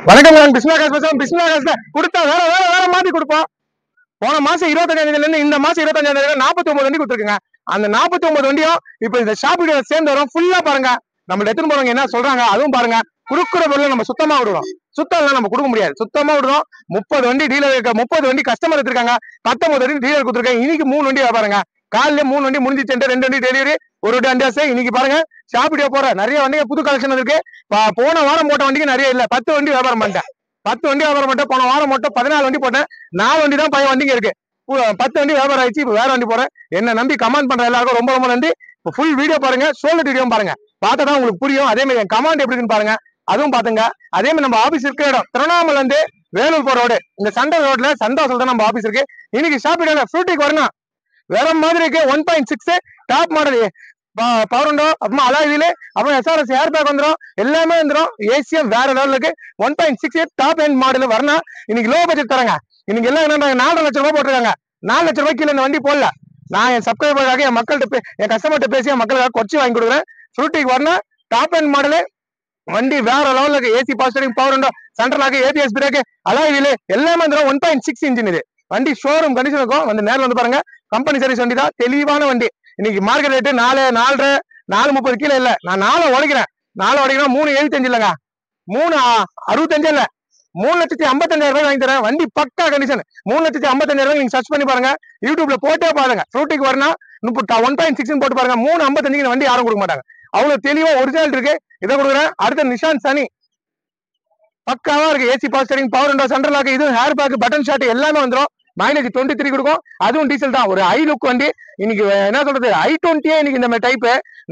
வணக்கம் பிஸ்மிலா கொடுத்தா வேற வேற வேற மாதிரி கொடுப்போம். போன மாசம் 25ஆம் தேதியில இந்த மாசம் 25ஆம் தேதி 49 வண்டி கொடுத்துருக்குங்க. அந்த 49 வண்டியும் இப்ப இந்த ஷாப் வீடியோ சேர்ந்து வரும். ஃபுல்லா பாருங்க. நம்ம எடுத்துன்னு போறவங்க என்ன சொல்றாங்க அதுவும் பாருங்க. குடுக்குற பொருளை நம்ம சுத்தமா விடுறோம். சுத்தம் நம்ம கொடுக்க முடியாது. சுத்தமா விடுறோம். 30 வண்டி டீலர் இருக்க, 30 வண்டி கஸ்டமர் எடுத்திருக்காங்க. 19 வண்டி டீலர் கொடுத்துருக்காங்க. இன்னைக்கு 3 வண்டி பாருங்க. காலையில 3 வண்டி முடிஞ்சிச்சு, 2 வண்டி டெலிவரி, ஒரு வண்டி அண்டாசு. இன்னைக்கு பாருங்க ஷாப் வீடியோ போற நிறைய வண்டிங்க புது கலெக்ஷன் இருக்கு. போன வாரம் போட்ட வண்டிக்கு நிறைய இல்ல. 10 வண்டி வியாபாரம் பண்ணிட்டேன். 10 வண்டி வியாபாரம் பண்ணிட்டேன். போன வாரம் மட்டும் 14 வண்டி போட்டேன். 4 வண்டி தான் வண்டிங்க இருக்கு. 10 வண்டி வியாபாரம் ஆயிடுச்சு. இப்ப வேற வண்டி போறேன். என்ன நம்பி கமெண்ட் பண்ற எல்லாருக்கும் ரொம்ப ரொம்ப நன்றி. ஃபுல் வீடியோ பாருங்க, சோல்ட் வீடியோ பாருங்க. பார்த்தாதான் உங்களுக்கு புரியும். அதே மாதிரி என் கமெண்ட் எப்படி இருக்குன்னு பாருங்க, அதுவும் பாத்துங்க. அதே மாதிரி நம்ம ஆபீஸ் இருக்கிற இடம் திருவண்ணாமலை இருந்து வேலூர் போற ரோடு, இந்த சண்டை ரோட்ல சந்தோஷம் தான் நம்ம ஆபீஸ் இருக்கு. இன்னைக்கு ஷாப் வீடியோல ஃப்ரூட்டிக்கு வரணும். வேற மாதிரி இருக்கு. 1.6 டாப் மாடல் பவர் விண்டோ, அப்புறமா அலாய்வில, அப்புறம் எஸ்ஆர்எஸ் ஏர் பேக் வந்துடும். எல்லாமே வந்துடும். ஏசியம் வேற லெவல் இருக்கு. 1.6 டாப் எண்ட் மாடல் வரணும். இன்னைக்கு லோ பட்ஜெட் தரங்க. இன்னைக்கு எல்லாம் என்ன 4 லட்சம் ரூபாய் போட்டிருக்காங்க. 4 லட்சம் ரூபாய்க்கு இந்த வண்டி போடல. நான் என் சப்ஸ்கிரைபருக்காக, என் மக்கள்கிட்ட, என் கஸ்டமர்கிட்ட பேசி என் மக்களுக்காக குறைச்சி வாங்கி கொடுக்குறேன். ஃப்ரூட்டிக்கு வரணும். டாப் எண்ட் மாடலு வண்டி வேற லெவல்ல இருக்கு. AC power steering, power window, central lock, ABS brake, alloy wheel எல்லாமே வந்துடும். 1.6 இன்ஜின் இது வண்டி. ஷோரூம் கண்டிஷன் இருக்கும். வந்து நேரில் வந்து பாருங்க. கம்பெனி சர்வீஸ் வண்டி தான். தெளிவான வண்டி. இன்னைக்கு மார்க்கெட் ரேட்டு 4.5 4.30 கீழே இல்ல. நான் 4 உடைக்கிறேன். 4 உடைக்கிறேன். 3.75 இல்லைங்க, 3.65 இல்ல, 3,55,000 ரூபாய் வாங்கி தரேன். வண்டி பக்கா கண்டிஷன். 3,55,000 ரூபாய் நீங்க சர்ச் பண்ணி பாருங்க. யூடியூப்ல போட்டே பாருங்க. ஃப்ரூட்டிக்கு வரணும் 1.6 போட்டு பாருங்க. 3.55 வண்டி யாரும் கொடுக்க மாட்டாங்க. அவ்வளவு தெளிவா ஒரிஜினல் இருக்கு. இதை கொடுக்குறேன். அடுத்த நிஷான் சனி பக்காவா இருக்கு. AC power steering, power window, central lock, இது ஹேர் பேக், பட்டன் ஷாட் எல்லாமே வந்துடும். மைலேஜ் 23 கொடுக்கும். அதுவும் டீசல் தான். ஒரு ஐ லுக் வண்டி. இன்னைக்கு என்ன சொல்றது, i20 இன்னைக்கு இந்த டைப்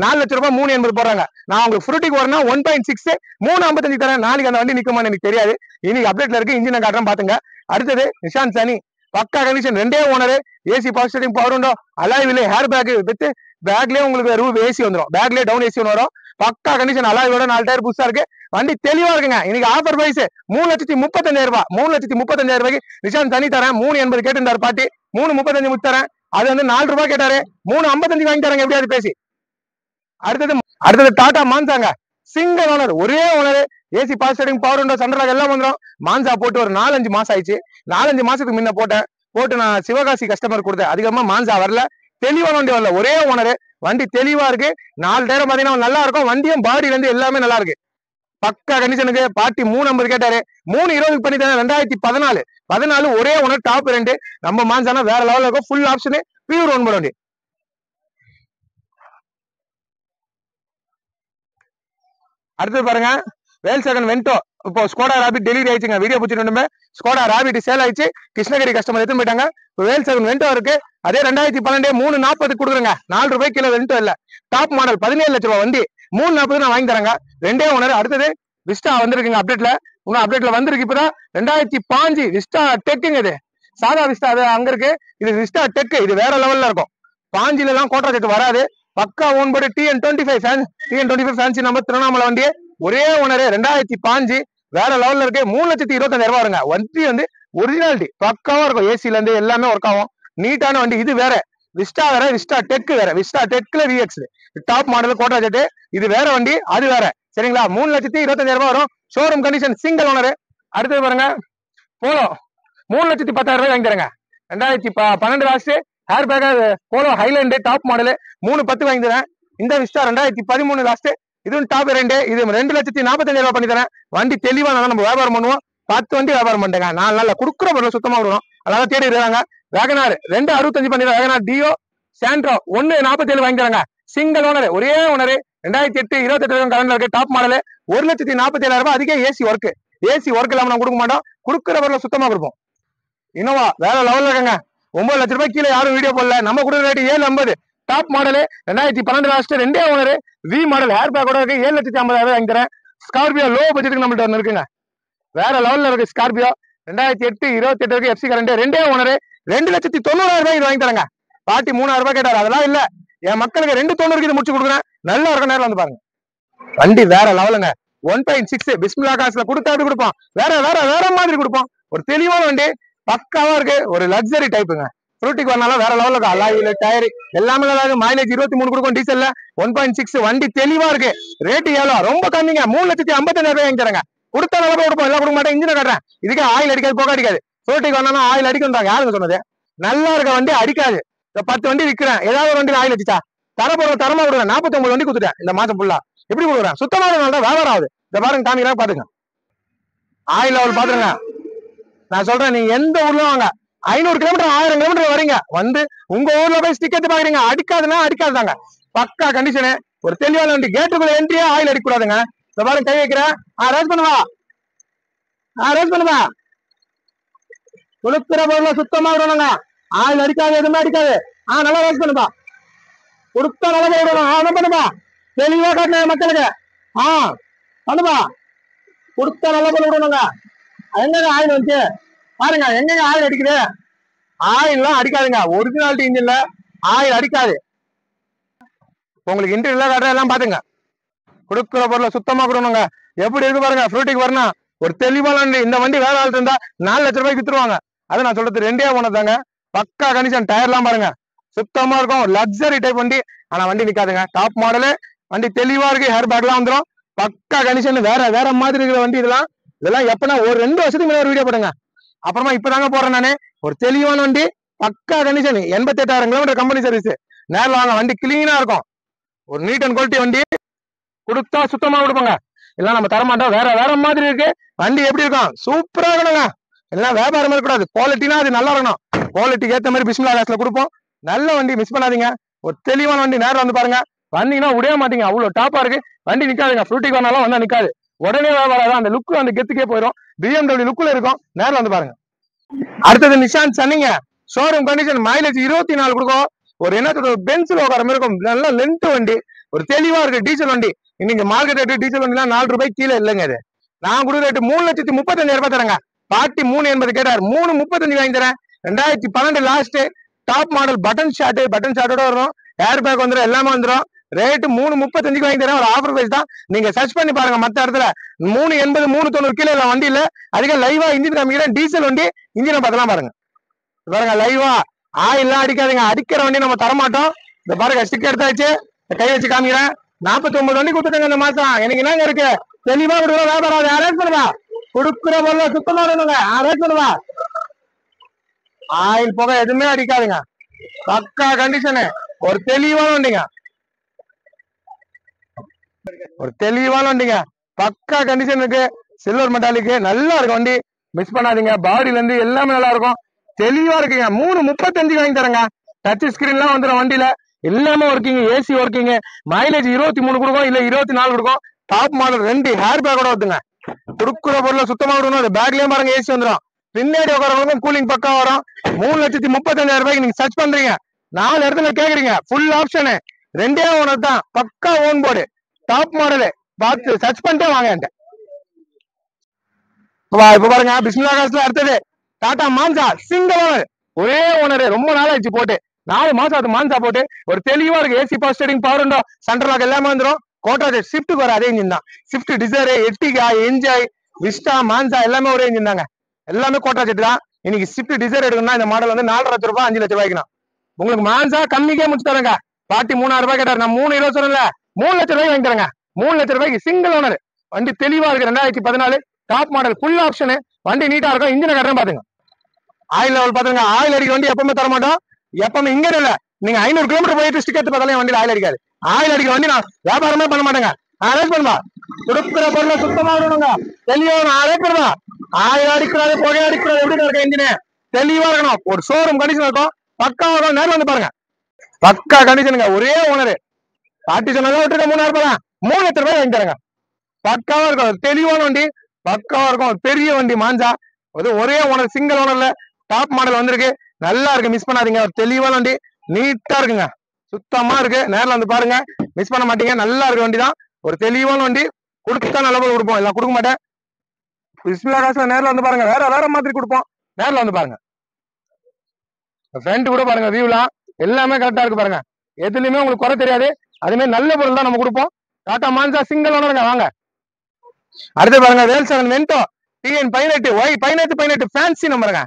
4 லட்சம் ரூபாய் 3.80 போறாங்க. நான் உங்களுக்கு ஃப்ரூட்டிக்கு வரணும் 1.6 3.55 தரேன். நாளைக்கு அந்த வண்டி நிக்குமான்னு எனக்கு தெரியாது. இன்னைக்கு அப்டேட்ல இருக்கு. இன்ஜினை காட்டுறேன் பாத்துங்க. அடுத்தது நிஷான் சனி பக்கா condition. 2 owner. AC power steering, power window, alloy wheel, hatchback with பேக்லயே உங்களுக்கு ஏசி வந்துடும். பேக்லயே டவுன் ஏசி வரும். பக்கா கண்டிஷன். அலாய்வோட 4 டயர் புதுசா இருக்கு. வண்டி தெளிவா இருக்குங்க. இன்னைக்கு ஆஃபர் பிரைஸ் 3,35,000 ரூபாய். 3,35,000 ரூபாய்க்கு நிஷான் தனி தரேன். 3.80 கேட்டிருந்தாரு பாட்டி. 3.35 முத்தரேன். அது வந்து 4 ரூபாய் கேட்டாரு. 3.55 வாங்கி தராங்க எப்படியாவது பேசி. அடுத்தது டாடா மான்சாங்க. சிங்கிள் ஓனர், ஒரே owner. AC power steering, power window, central எல்லாம் வந்துடும். மான்சா போட்டு ஒரு 4-5 மாசம் ஆயிடுச்சு. 4-5 மாசத்துக்கு முன்ன போட்டு நான் சிவகாசி கஸ்டமர் கொடுத்தேன். அதிகமா மான்சா வரல. தெளிவான வண்டி வரல. ஒரே ஓனர். வண்டி தெளிவா இருக்கு. 4 டயர் பாத்தீங்கன்னா நல்லா இருக்கும். வண்டியும் பாடியில இருந்து எல்லாமே நல்லா இருக்கு. பக்கா கண்டிஷனுக்கு. பாட்டி 3.50 கேட்டாரு. 3.20 பண்ணி தரேன். 2014 ஒரே ஓனர், டாப் 2. நம்ம மான்சானா வேற லெவல்ல இருக்கும். ஃபுல் ஆப்ஷன், பியூர் ஒன் வண்டி. அடுத்தது பாருங்க, வேல்சகன் வென்டோ. இப்போ ஸ்கோடா ராபிட் டெலிவரி ஆயிடுச்சுங்க. வீடியோ பிடிச்சிட்டு ஸ்கோடா ராபிட் சேல் ஆயிடுச்சு. கிருஷ்ணகிரி கஸ்டமர் எடுத்து போயிட்டாங்க. வேல்சகன் வென்டோ இருக்கு. அதே 2012 3.40 கொடுக்குறேங்க. 4 ரூபாய் கிலோ வென்டோ இல்ல. டாப் மாடல் 17 லட்சம் ரூபாய் வண்டி. 3.40 நான் வாங்கி தரேங்க. 2 ஓனர். அடுத்தது விஸ்டா வந்திருக்குங்க. அப்டேட்ல இன்னும் அப்டேட்ல வந்திருக்கு. இப்பதான் 2005 விஸ்டா டெக்குங்க. இது சாதா விஸ்டா அது அங்க இருக்கு. இது விஸ்டா டெக். இது வேற லெவல்ல இருக்கும். 5 எல்லாம் கோட்டா செட் வராது. பக்கா own board. TN25 fancy number, Tiruvannamalai வண்டி. ஒரே ஓனர். 2005 வேற லெவல்ல இருக்கு. 3,25,000 ரூபாய் வருங்க. வண்டி வந்து ஒரிஜினாலிட்டி பக்காவா இருக்கும். ஏசில இருந்து எல்லாமே ஒர்க் ஆகும். நீட்டான வண்டி. இது வேற விஸ்டா வேற, விஸ்டா டெக் வேற. விஸ்டா டெக்ல VX டாப் மாடல் கோட்டா செட். இது வேற வண்டி, அது வேற. சரிங்களா? 3,25,000 ரூபாய் வரும். Showroom condition, single owner. அடுத்தது பாருங்க, போலோ 3,10,000 ரூபாய் வாங்கி தரேங்க. 2012 last hatchback Polo Highline top model 3.10 வாங்கி தரேன். இந்த விஸ்டா 2013 லாஸ்ட். இதுவும் டாப் 2. இது 2,45,000 ரூபாய் பண்ணி தரேன். வண்டி தெளிவா நம்ம வியாபாரம் பண்ணுவோம். 10 வண்டி வியாபாரம் பண்ணிட்டேங்க. 4 நாள்ல குடுக்குற பொருள் சுத்தமா விடுவோம். அதனால தேடி இருக்காங்க. வேகனார் 2.65 பண்ணி தரேன். வேகனார் டியோ சாண்ட்ரோ 1.47 வாங்கி தராங்க. சிங்கிள் ஓனர், ஒரே ஓனர். 2008 28 கரண்ட்ல இருக்கு. டாப் மாடல் 1,47,000 ரூபாய். அதுக்கே ஏசி ஒர்க் இல்லாம நான் கொடுக்க மாட்டோம். குடுக்குற பொருளை சுத்தமா கொடுப்போம். இனோவா வேற லெவல்ல இருக்குங்க. 9 லட்சம் ரூபாய் கீழே யாரும் வீடியோ போடல. நம்ம கொடுக்குற rate 7.50. Top model 2012 last. 2 owner. V model ஹேர் பேக்கோட இருக்கு. 7,50,000 வாங்கி தரேன். ஸ்கார்பியோ லோ பட்ஜெட்டுக்கு நம்மள்ட்ட ஒன்று இருக்குங்க. வேற லெவல்ல இருக்கு ஸ்கார்பியோ. 2008 28 FC current. 2 ஓனர். 2,90,000 ரூபாய் வாங்கி தரேங்க. பாட்டி 3,000 ரூபாய் கேட்டாரு. அதெல்லாம் இல்ல, என் மக்களுக்கு 2.90 இது முடிச்சு கொடுக்குறேன். நல்லா இருக்கும். நேரம் வந்து பாருங்க. வண்டி வேற லெவலுங்க. 1.6 பிஸ்மிலா காசுல கொடுத்தா கொடுப்போம். வேற வேற வேற மாதிரி கொடுப்போம். ஒரு தெளிவான வண்டி பக்காவா இருக்கு. ஒரு லக்ஸரி டைப்புங்க. ஃப்ரூட்டிக்கு வரனால வேற லெவல்ல இருக்கு. அலாயில டயர் எல்லாமே நல்லா இருக்கு. மைலேஜ் 23 கொடுக்கும். டீசல்ல 1.6 வண்டி தெளிவா இருக்கு. ரேட்டு எவ்வளோ? ரொம்ப கம்மிங்க. 3,55,000 ரூபாய் வாங்கி தரேங்க. கொடுத்தா நல்லா கொடுப்போம், எல்லாம் கொடுக்க மாட்டேன். இன்ஜினை காட்டுறேன், இதுக்கே ஆயில் அடிக்காது, புகை அடிக்காது. சோட்டிக்கு வரணும்னா ஆயில் அடிக்கும்ன்றாங்க, யாருங்க சொன்னது? நல்லா இருக்க வண்டி அடிக்காது. 10 வண்டி விற்கிறேன், ஏதாவது ஒரு வண்டியில் ஆயில் அடிச்சா தரப்போற தரமா விடுறேன். 49 வண்டி கொடுத்துட்டேன் இந்த மாசம் ஃபுல்லா. எப்படி கொடுக்குறேன்? சுத்தமான வியாபாரம் ஆகுது. இந்த பாருங்க காமிக்கிறா பாத்துங்க, ஆயில் லெவல் பாத்துருங்க. நான் சொல்றேன், நீங்க எந்த ஊர்ல வாங்க, 500 கிலோமீட்டர் 1000 கிலோமீட்டர் வரீங்க, வந்து உங்க ஊர்ல போய் ஸ்டிக்கெட் பாக்குறீங்க, அடிக்காதுன்னா அடிக்காதுதாங்க. பக்கா கண்டிஷனு, ஒரு தெளிவான வண்டி. கேட்டுக்குள்ள என்ட்ரியே ஆயில் அடிக்க கூடாதுங்க. இந்த பாருங்க கை வைக்கிறேன், ரேஸ் பண்ணுவா, ரேஸ் பண்ணுவா. கொடுக்குற பொருளை சுத்தமா விடணுங்க, ஆயில் அடிக்காது, எதுவுமே அடிக்காது. நல்லா ரேஸ் பண்ணுப்பா, கொடுத்தா நல்லா விடணும். என்ன பண்ணுப்பா, தெளிவா காட்டின மக்களுக்கு. பண்ணுப்பா, கொடுத்தா நல்லா பண்ணி விடணுங்க. எங்க ஆயில் வந்துச்சு பாருங்க, எங்க ஆயில் அடிக்குது? ஆயில் எல்லாம் அடிக்காதுங்க, ஒரிஜினாலிட்டி இன்ஜின்ல ஆயில் அடிக்காது. உங்களுக்கு இன்டர்வியூல காட்டுற எல்லாம் பாத்துங்க. கொடுக்குற பொருளை சுத்தமா கொடுக்கணுங்க. எப்படி இருக்கு பாருங்க, ஃப்ரூட்டிக்கு வரணும். ஒரு தெளிவான வண்டி. இந்த வண்டி வேற ஆள் இருந்தா 4 லட்சம் ரூபாய்க்கு வித்துருவாங்க. அதை நான் சொல்றது 2 போனதாங்க. பக்கா கண்டிஷன், டயர் எல்லாம் பாருங்க சுத்தமா இருக்கும். லக்ஸரி டைப் வண்டி, ஆனா வண்டி நிக்காதுங்க. டாப் மாடலு வண்டி, தெளிவா இருக்கு. ஹேர் பேக் எல்லாம் வந்துடும். பக்கா கண்டிஷன், வேற மாதிரி இருக்கிற வண்டி இதெல்லாம். இதெல்லாம் எப்பனா ஒரு 2 வருஷத்துக்கு மேல ஒரு வீடியோ போடுங்க. அப்புறமா இப்பதாங்க போறேன் நானு. ஒரு தெளிவான வண்டி, பக்கா கண்டிஷன், 88,000 கிலோமீட்டர் கம்பெனி சர்வீஸ். நேரில் வாங்க, வண்டி கிளீனா இருக்கும். ஒரு நீட் அண்ட் குவாலிட்டி வண்டி. கொடுத்தா சுத்தமா கொடுப்பாங்க, எல்லாம் நம்ம தரமாட்டோம். வேற மாதிரி இருக்கு வண்டி. எப்படி இருக்கும்? சூப்பரா இருக்கணுங்க. எல்லாம் வியாபாரம் இருக்கக்கூடாது, குவாலிட்டினா அது நல்லா இருக்கணும். குவாலிட்டிக்கு ஏற்ற மாதிரி பிஸ்மில்லா காசுல கொடுப்போம். நல்ல வண்டி, மிஸ் பண்ணாதீங்க. ஒரு தெளிவான வண்டி, நேரில் வந்து பாருங்க. வந்தீங்கன்னா விடவே மாட்டீங்க, அவ்வளவு டாப்பா இருக்கு வண்டி. நிக்காதுங்க, ஃப்ரூட்டிக்கு வரனாலும் வந்தா நிக்காது. உடனே வியாபாரம், அந்த லுக்கு அந்த கெத்துக்கே போயிடும். BMW லுக்குல இருக்கும். நேரில் வந்து பாருங்க. அடுத்தது நிஷான் சன்னிங்க, ஷோரூம் கண்டிஷன். மைலேஜ் 24 கொடுக்கும். ஒரு என்ன பென்சில் உட்கார மாதிரி இருக்கும். நல்ல லென்த் வண்டி, ஒரு தெளிவா இருக்கு. டீசல் வண்டி. இன்னைக்கு மார்க்கெட் ரேட்டு டீசல் வண்டிலாம் 4 ரூபாய்க்கு கீழே இல்லைங்க. அது நான் கொடுக்குற ரேட்டு 3,35,000 ரூபாய் தரேங்க. பாட்டி 380 கேட்டார், 3,35 வாங்கி தரேன். 2012 லாஸ்ட், டாப் மாடல், பட்டன் ஷாட்டோட வரும். ஏர் பேக் வந்துடும், எல்லாமே வந்துடும். ரேட்டு 3,35 வாங்கி தரேன். ஒரு ஆஃபர் பிரைஸ் தான். நீங்க சர்ச் பண்ணி பாருங்க, மத்த இடத்துல 380 390 கீழே இல்ல வண்டி இல்ல. அதுக்கு லைவா இன்ஜின் காமிக்கிறேன். டீசல் வண்டி, இன்ஜினை பார்த்தலாம் பாருங்க. பாருங்க லைவா, ஆயிலாம் அடிக்காதுங்க. அடிக்கிற வண்டி நம்ம தரமாட்டோம். இந்த பாருங்க ஸ்டிக் எடுத்தாச்சு, கை வச்சு காமிக்கிறேன். 49 வண்டி கொடுத்துட்டாங்க இந்த மாசம். எனக்கு என்னங்க இருக்கு? தெளிவா விடுவோம், வியாபாரம். அரேஞ்ச் பண்ணுவா, கொடுக்குற பொருளை சுத்தமா விடணுங்க. அரேஞ்ச் பண்ணுவா, ஆயில் போக எதுவுமே அடிக்காதுங்க. பக்கா கண்டிஷனு, ஒரு தெளிவான வண்டிங்க. ஒரு தெளிவான வண்டிங்க, பக்கா கண்டிஷன் இருக்கு. சில்வர் மெட்டாலிக்கு நல்லா இருக்கு வண்டி, மிஸ் பண்ணாதீங்க. பாடியில இருந்து எல்லாமே நல்லா இருக்கும், தெளிவா இருக்குங்க. 3,35 வாங்கி தரேங்க. டச் ஸ்கிரீன்லாம் வந்துடும் வண்டியில, எல்லாமே ஒர்க்கிங். AC working. மைலேஜ் 23 கொடுக்கும், இல்ல 24 கொடுக்கும். டாப் மாடல், 2 ஹேர் பேக்கோட வருதுங்க. கொடுக்குற பொருளை சுத்தமா விடணும். பேக்லயும் பாருங்க ஏசி வந்துடும். பின்னாடி உட்காரவங்களுக்கும் கூலிங் பக்கா வரும். 3,35,000 ரூபாய்க்கு நீங்க சர்ச் பண்றீங்க, 4 இடத்துல கேக்குறீங்க. ஃபுல் ஆப்ஷனு, 2 ஓனர் தான். பக்கா ஓன் போர்டு, டாப் மாடலு. பார்த்து சர்ச் பண்ணிட்டே வாங்க என்கிட்ட. இப்ப பாருங்க பிஸ்மில்லா காசுல அடுத்தது டாடா மான்சா, சிங்கிள் ஓனர், ஒரே ஓனர். ரொம்ப நாள் ஆயிடுச்சு போட்டு, 4 மாசம் அது மான்சா போட்டு. ஒரு தெளிவா இருக்கு. AC power steering, power window, central lock எல்லாமே வந்துடும். கோட்டா ஷிஃப்ட்டுக்கு வர அதே இன்ஜின் தான். Swift, Dzire, Ertiga, Enjoy, Vista, Manza எல்லாமே ஒரே இன்ஜின் தாங்க. எல்லாமே கோட்டா செட் தான். இன்னைக்கு ஷிஃப்ட் டிசைர் எடுக்கணும்னா இந்த மாடல் வந்து 4,00,000 ரூபாய் 5 லட்சம் ரூபாய்க்கு. உங்களுக்கு மான்சா கம்மிக்கே முடிச்சு தரேங்க. பாட்டி 3,000 ரூபாய் கேட்டார், நான் 3,20 சொன்னல, 3 லட்சம் ரூபாய்க்கு வாங்கி தரேங்க. 3 லட்சம் ரூபாய்க்கு சிங்கிள் ஓனர். வண்டி தெளிவா இருக்கு. 2014 டாப் மாடல், ஃபுல் ஆப்ஷனு. வண்டி நீட்டா இருக்கும். இன்ஜினை கட்டுறேன் பாத்துங்க. ஆயில் லெவல் பாத்துங்க. ஆயில் அடிக்க வண்டி எப்பவுமே தர மாட்டோம். எப்பவுமே இங்க இல்ல, நீங்க 500 கிலோமீட்டர் போயிட்டு ஸ்டிக்கெட் பார்த்தாலே வண்டியில் ஆயில் அடிக்காது. ஆயில் அடிக்க வண்டி நான் வியாபாரமே பண்ண மாட்டேங்க. அரேஞ்ச் பண்ணுவா, கொடுக்குற பொருளை சுத்தமா விடணுங்க. தெளிவா அரேஞ்ச் பண்ணுவா. ஆயில் அடிக்கூடாது, புகை அடிக்கூடாது. எப்படி இருக்க இன்ஜினு தெளிவா இருக்கணும். ஒரு ஷோரூம் கண்டிஷன் இருக்கும். பக்கா வரும். நேரில் வந்து பாருங்க, பக்கா கண்டிஷனுங்க. ஒரே ஓனரு. பாட்டி சொன்னதை விட்டுருக்க 3,000 ரூபாய் தான். 3 லட்சம் ரூபாய் வாங்கி தரேங்க. பக்காவா இருக்கும். தெளிவான வண்டி, பக்காவா இருக்கும். பெரிய வண்டி மான்சா, ஒரே ஓனர், சிங்கிள் ஓனர்ல டாப் மாடல் வந்திருக்கு. நல்லா இருக்கு, மிஸ் பண்ணாதீங்க. ஒரு தெளிவான வண்டி, நீட்டா இருக்குங்க, சுத்தமா இருக்கு. நேரில் வந்து பாருங்க, மிஸ் பண்ண மாட்டீங்க. நல்லா இருக்கு வண்டி தான். ஒரு தெளிவான வண்டி. கொடுத்தா நல்ல போல கொடுப்போம், எல்லாம் கொடுக்க மாட்டேன். பிஸ்மில்லா காசுல நேரில் வந்து பாருங்க. வேற மாதிரி கொடுப்போம். நேரில் வந்து பாருங்க. ஃப்ரண்ட் கூட பாருங்க, வியூலாம் எல்லாமே கரெக்டா இருக்கு பாருங்க. எதுலயுமே உங்களுக்கு குறை தெரியாது. அதுமே நல்ல பொருள் தான் நம்ம கொடுப்போம். டாடா மான்சா சிங்கிள் ஓனருங்க. வாங்க அடுத்து பாருங்க, Volkswagen Vento TN 18 Y 18 fancy நம்பருங்க.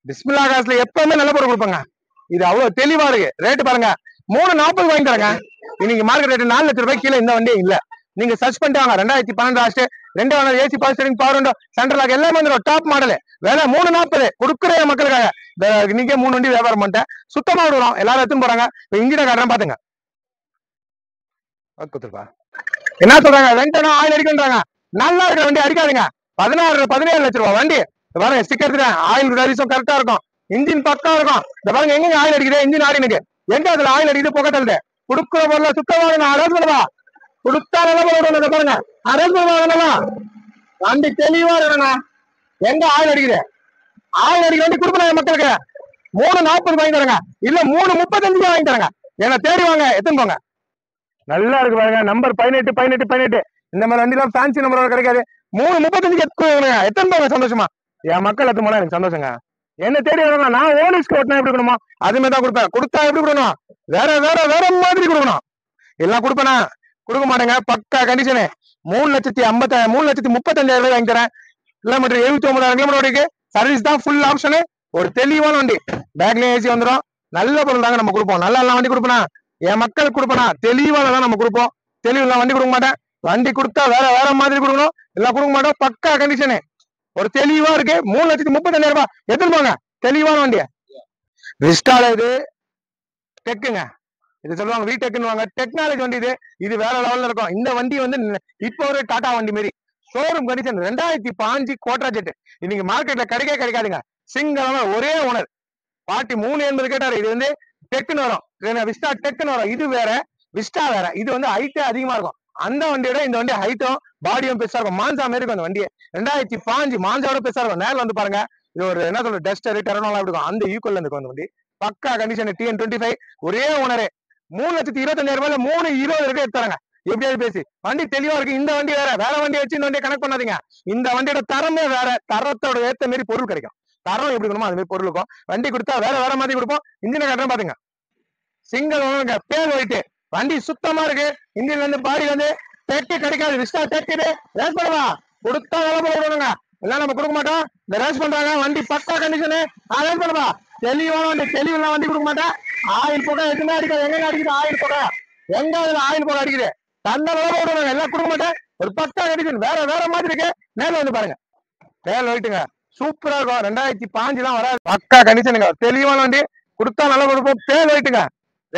பிஸ்மில்லா காசுல எப்பவுமே நல்ல பொருள் கொடுப்பாங்க. இது அவ்வளவு தெளிவா இருக்கு. ரேட்டு பாருங்க, 3,40 வாங்கி தரங்க. இன்னைக்கு மார்க்கெட் ரேட்டு 4 லட்சம் ரூபாய் கீழே இந்த வண்டியே இல்ல. நீங்க சர்ச் பண்ணிட்டு வாங்க. 2012 last 2 owner AC power steering power window central lock எல்லாமே வந்துடும். டாப் மாடல் விலை 340 கொடுக்குற மக்களுக்காக. இன்னைக்கே 3 வண்டி வியாபாரம் பண்ணிட்டேன். சுத்தமா விடுறோம், எல்லாரும் எடுத்துன்னு போறாங்க. இப்ப இன்ஜினை காட்டுறேன் பாத்துங்க. என்ன சொல்றாங்க, வெண்டனா ஆயில் அடிக்கின்றாங்க. நல்லா இருக்கிற வண்டி அடிக்காதுங்க. 17 லட்சம் ரூபாய் வண்டி பாருங்க. ஸ்டிக்கர் ஆயில் சர்வீஸும் கரெக்டா இருக்கும். இன்ஜின் பக்கா இருக்கும். இந்த பாருங்க எங்க ஆயில் அடிக்குது, இன்ஜின் ஆடினுக்கு எங்க அதுல ஆயில் அடிக்குது, புகை தள்ளுது. கொடுக்குற பொருளை சுத்தமாக அரேஞ்ச் பண்ணுவா. கொடுத்தா நல்லா பாருங்க, அரேஞ்ச் பண்ணுவா. வண்டி தெளிவா இருக்கணுங்க. எங்க ஆயில் அடிக்குது, ஆயில் அடிக்க வண்டி கொடுக்கணும் மக்களுக்கு. 340 வாங்கி தரங்க, இல்ல 335 வாங்கி தரங்க. என்ன தேடி வாங்க, எத்தனை போங்க. நல்லா இருக்கு பாருங்க. நம்பர் 18 இந்த மாதிரி வண்டி எல்லாம் ஃபேன்சி நம்பர் கிடைக்காது. 335 எத்தனை போங்க. சந்தோஷமா என் மக்கள் எத்தனை போனா எனக்கு சந்தோஷங்க. என்ன தேடி வரணும். நான் ஓனிஸ்க்கு ஓட்டினா எப்படி கொடுக்கணுமா அது மாதிரி தான் கொடுப்பேன். கொடுத்தா எப்படி கொடுக்கணும், வேற மாதிரி கொடுக்கணும். எல்லாம் கொடுப்பேனா, கொடுக்க மாட்டேங்க. பக்கா கண்டிஷனு 3,35,000 ரூபாய் வாங்கி தரேன். கிலோமீட்டர் 79,000 கிலோமீட்டர் ஓடிக்கு. சர்வீஸ் தான் ஃபுல் ஆப்ஷனு. ஒரு தெளிவான வண்டி, பேக்லயும் ஏசி வந்துடும். நல்ல பொருள் தாங்க நம்ம கொடுப்போம். நல்லா எல்லாம் வண்டி கொடுப்பேனா, என் மக்களுக்கு கொடுப்பேனா, தெளிவானதான் நம்ம கொடுப்போம். தெளிவுலாம் வண்டி கொடுக்க மாட்டேன். வண்டி கொடுத்தா வேற மாதிரி கொடுக்கணும். எல்லாம் கொடுக்க மாட்டோம். பக்கா கண்டிஷனு ஒரு தெளிவா இருக்கு. 3,35,000 ரூபாய் எடுத்துட்டு போங்க. தெளிவான வண்டிய விஸ்டால இது டெக்குங்க. இது சொல்லுவாங்க வீடெக்குன்னு. டெக்னாலஜி வண்டி இது. இது வேற லெவல்ல இருக்கும். இந்த வண்டி வந்து இப்போ ஒரு டாடா வண்டி மாரி ஷோரூம் கண்டிஷன். 2005 கோட்ரா ஜெட். இன்னைக்கு மார்க்கெட்ல கிடைக்காதுங்க. சிங்கிளான ஒரே ஓனர் 4380 கேட்டாரு. இது வந்து டெக்குன்னு வரும், விஸ்டா டெக்குன்னு வரும். இது வேற, விஸ்டா வேற. இது வந்து ஹைட்டே அதிகமா இருக்கும். அந்த வண்டியோட இந்த வண்டி ஹைட்டும் பாடியும் பெருசா இருக்கும். மான்சா மாரி இருக்கும் அந்த வண்டி. 2005 மான்சாவோட பெருசா இருக்கும். நேரில் வந்து பாருங்க. இது ஒரு என்ன சொல்ற டஸ்டர் டெரனோலாம் இருக்கும். அந்த ஈக்குவல் இருக்கும் அந்த வண்டி. பக்கா கண்டிஷன். TN25 ஒரே ஓனரு. 3,25,000 ரூபாயில 320 எடுத்தாங்க. எப்படியாவது பேசி வண்டி தெளிவா இருக்கு. இந்த வண்டி வேற வண்டியை வச்சு இந்த வண்டியை கனெக்ட் பண்ணாதீங்க. இந்த வண்டியோட தரமே வேற. தரத்தோட ஏத்த மாரி பொருள் கிடைக்கும். தரம் எப்படி இருக்கணுமோ அது மாதிரி பொருள் இருக்கும். வண்டி கொடுத்தா வேற மாதிரி கொடுப்போம். இன்ஜினை காட்டுறேன் பாத்துங்க. சிங்கிள் ஓனருங்க, பேர் ஒயிட்டு. வண்டி சுத்தமா இருக்கு. இன்ஜின்ல இருந்து பாடியில இருந்து டெக்கு கிடைக்காது. விஸ்டா டெக்கு ரேஸ் பண்ணவா கொடுத்தா வேலை போடுவாங்க. எல்லாம் நம்ம கொடுக்க மாட்டோம். இந்த ரேஸ் பண்றாங்க. வண்டி பக்கா கண்டிஷனு ரேஸ் பண்ணவா. தெளிவான வண்டி, தெளிவுலாம் வண்டி கொடுக்க மாட்டேன். ஆயில் புகை எதுவுமே அடிக்காது. எங்க அடிக்குது ஆயில் புகை, எங்க ஆயில் புகை அடிக்குது. தந்த வேலை போடுவாங்க. எல்லாம் கொடுக்க மாட்டேன். ஒரு பக்கா கண்டிஷன் வேற மாதிரி இருக்கு. நேரில் வந்து பாருங்க. பேர் ஒயிட்டுங்க, சூப்பரா இருக்கும். 2005 தான் வராது. பக்கா கண்டிஷனுங்க, தெளிவான வண்டி. கொடுத்தா நல்லா கொடுப்போம். பேர் ஒயிட்டுங்க,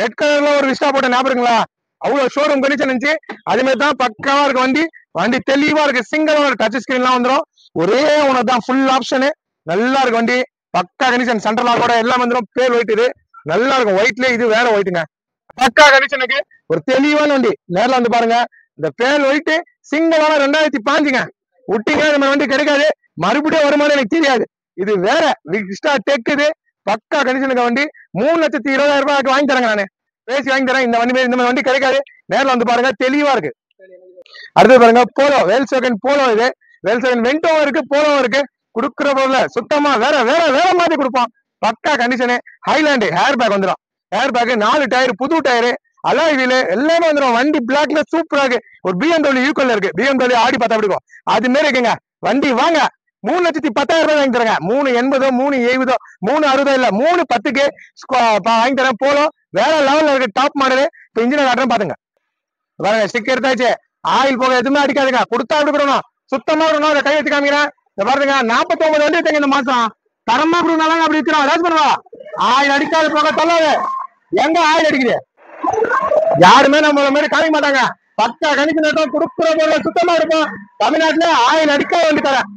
ரெட் கலர்ல ஒரு விஸ்டா போட்ட ஞாபகம் இருக்குங்களா? அவ்வளவு ஷோரூம் கண்டிஷன் இருந்துச்சு. அதே மாதிரி தான் பக்காவா இருக்கு வண்டி. வண்டி தெளிவா இருக்கு. சிங்கிள் ஓனர், டச் ஸ்கிரீன் எல்லாம் வந்துடும். ஒரே ஓனர் தான், ஃபுல் ஆப்ஷனு. நல்லா இருக்கு வண்டி. பக்கா கண்டிஷன். சென்ட்ரல் லாக்கோட எல்லாம் வந்துடும். பேர் ஒயிட். இது நல்லா இருக்கும். ஒயிட்ல இது வேற ஒயிட்டுங்க. பக்கா கண்டிஷனுக்கு ஒரு தெளிவான வண்டி. நேரில் வந்து பாருங்க. இந்த பேர் ஒயிட் சிங்கிள் ஓனர் 2005ங்க. விட்டீங்க நம்ம வண்டி கிடைக்காது. மறுபடியும் வருமானம் எனக்கு தெரியாது. இது வேற விஸ்டா டெக். இது பக்கா கண்டிஷனுக்கு வண்டி. 3,20,000 ரூபாய்க்கு வாங்கி தரேங்க. நானு பேசி வாங்கி தரேன். இந்த மாதிரி வண்டி கிடைக்காது. நேரில் வந்து பாருங்க. தெளிவா இருக்கு. அடுத்து பாருங்க போலோ, வேல்ஸ்வேகன் போலோ. இது வேல்ஸ்வேகன் வெண்டோ இருக்கு, போலோ இருக்கு. கொடுக்குற பொருள சுத்தமா வேற மாதிரி கொடுப்போம். பக்கா கண்டிஷனு. ஹைலாண்டு ஹேர் பேக் வந்துடும். ஹேர் பேக் 4 டயர், புது டயரு, அலாய் வீலு எல்லாமே வந்துடும். வண்டி பிளாக்ல சூப்பரா இருக்கு. ஒரு BMW ஈக்குவல் இருக்கு. BMW ஆடி பார்த்தா அப்படி இருக்கும். அது மாரி இருக்குங்க வண்டி. வாங்க 3,10,000 ரூபாய் வாங்கி தரேங்க. 380, 370, 360 இல்ல 310க்கு வாங்கி தரேன். போலோ வேற லெவல்ல இருக்கு. Top model. இப்ப இன்ஜினை காட்டுறேன் பாத்துங்க. பாருங்க ஸ்டிக் எடுத்தாச்சு. ஆயில் போக எதுவுமே அடிக்காதுங்க. கொடுத்தா அப்படி கொடுக்கணும். சுத்தமா இருக்கணும். அதை கை வச்சு காமிக்கிறேன். பாருங்க 49 வண்டி எடுத்தீங்க இந்த மாசம். தரமா கொடுக்கணும். அப்படி விற்கிறோம். ரேஸ் பண்ணுவா. ஆயில் அடிக்காது போக தொல்லாது. எங்க ஆயில் அடிக்குது? யாருமே நம்ம மாதிரி காமிக்க மாட்டாங்க. பக்கா கணிச்சு கொடுக்குற பொருள் சுத்தமா இருக்கும். தமிழ்நாட்டுல ஆயில் அடிக்க வண்டி தரேன்.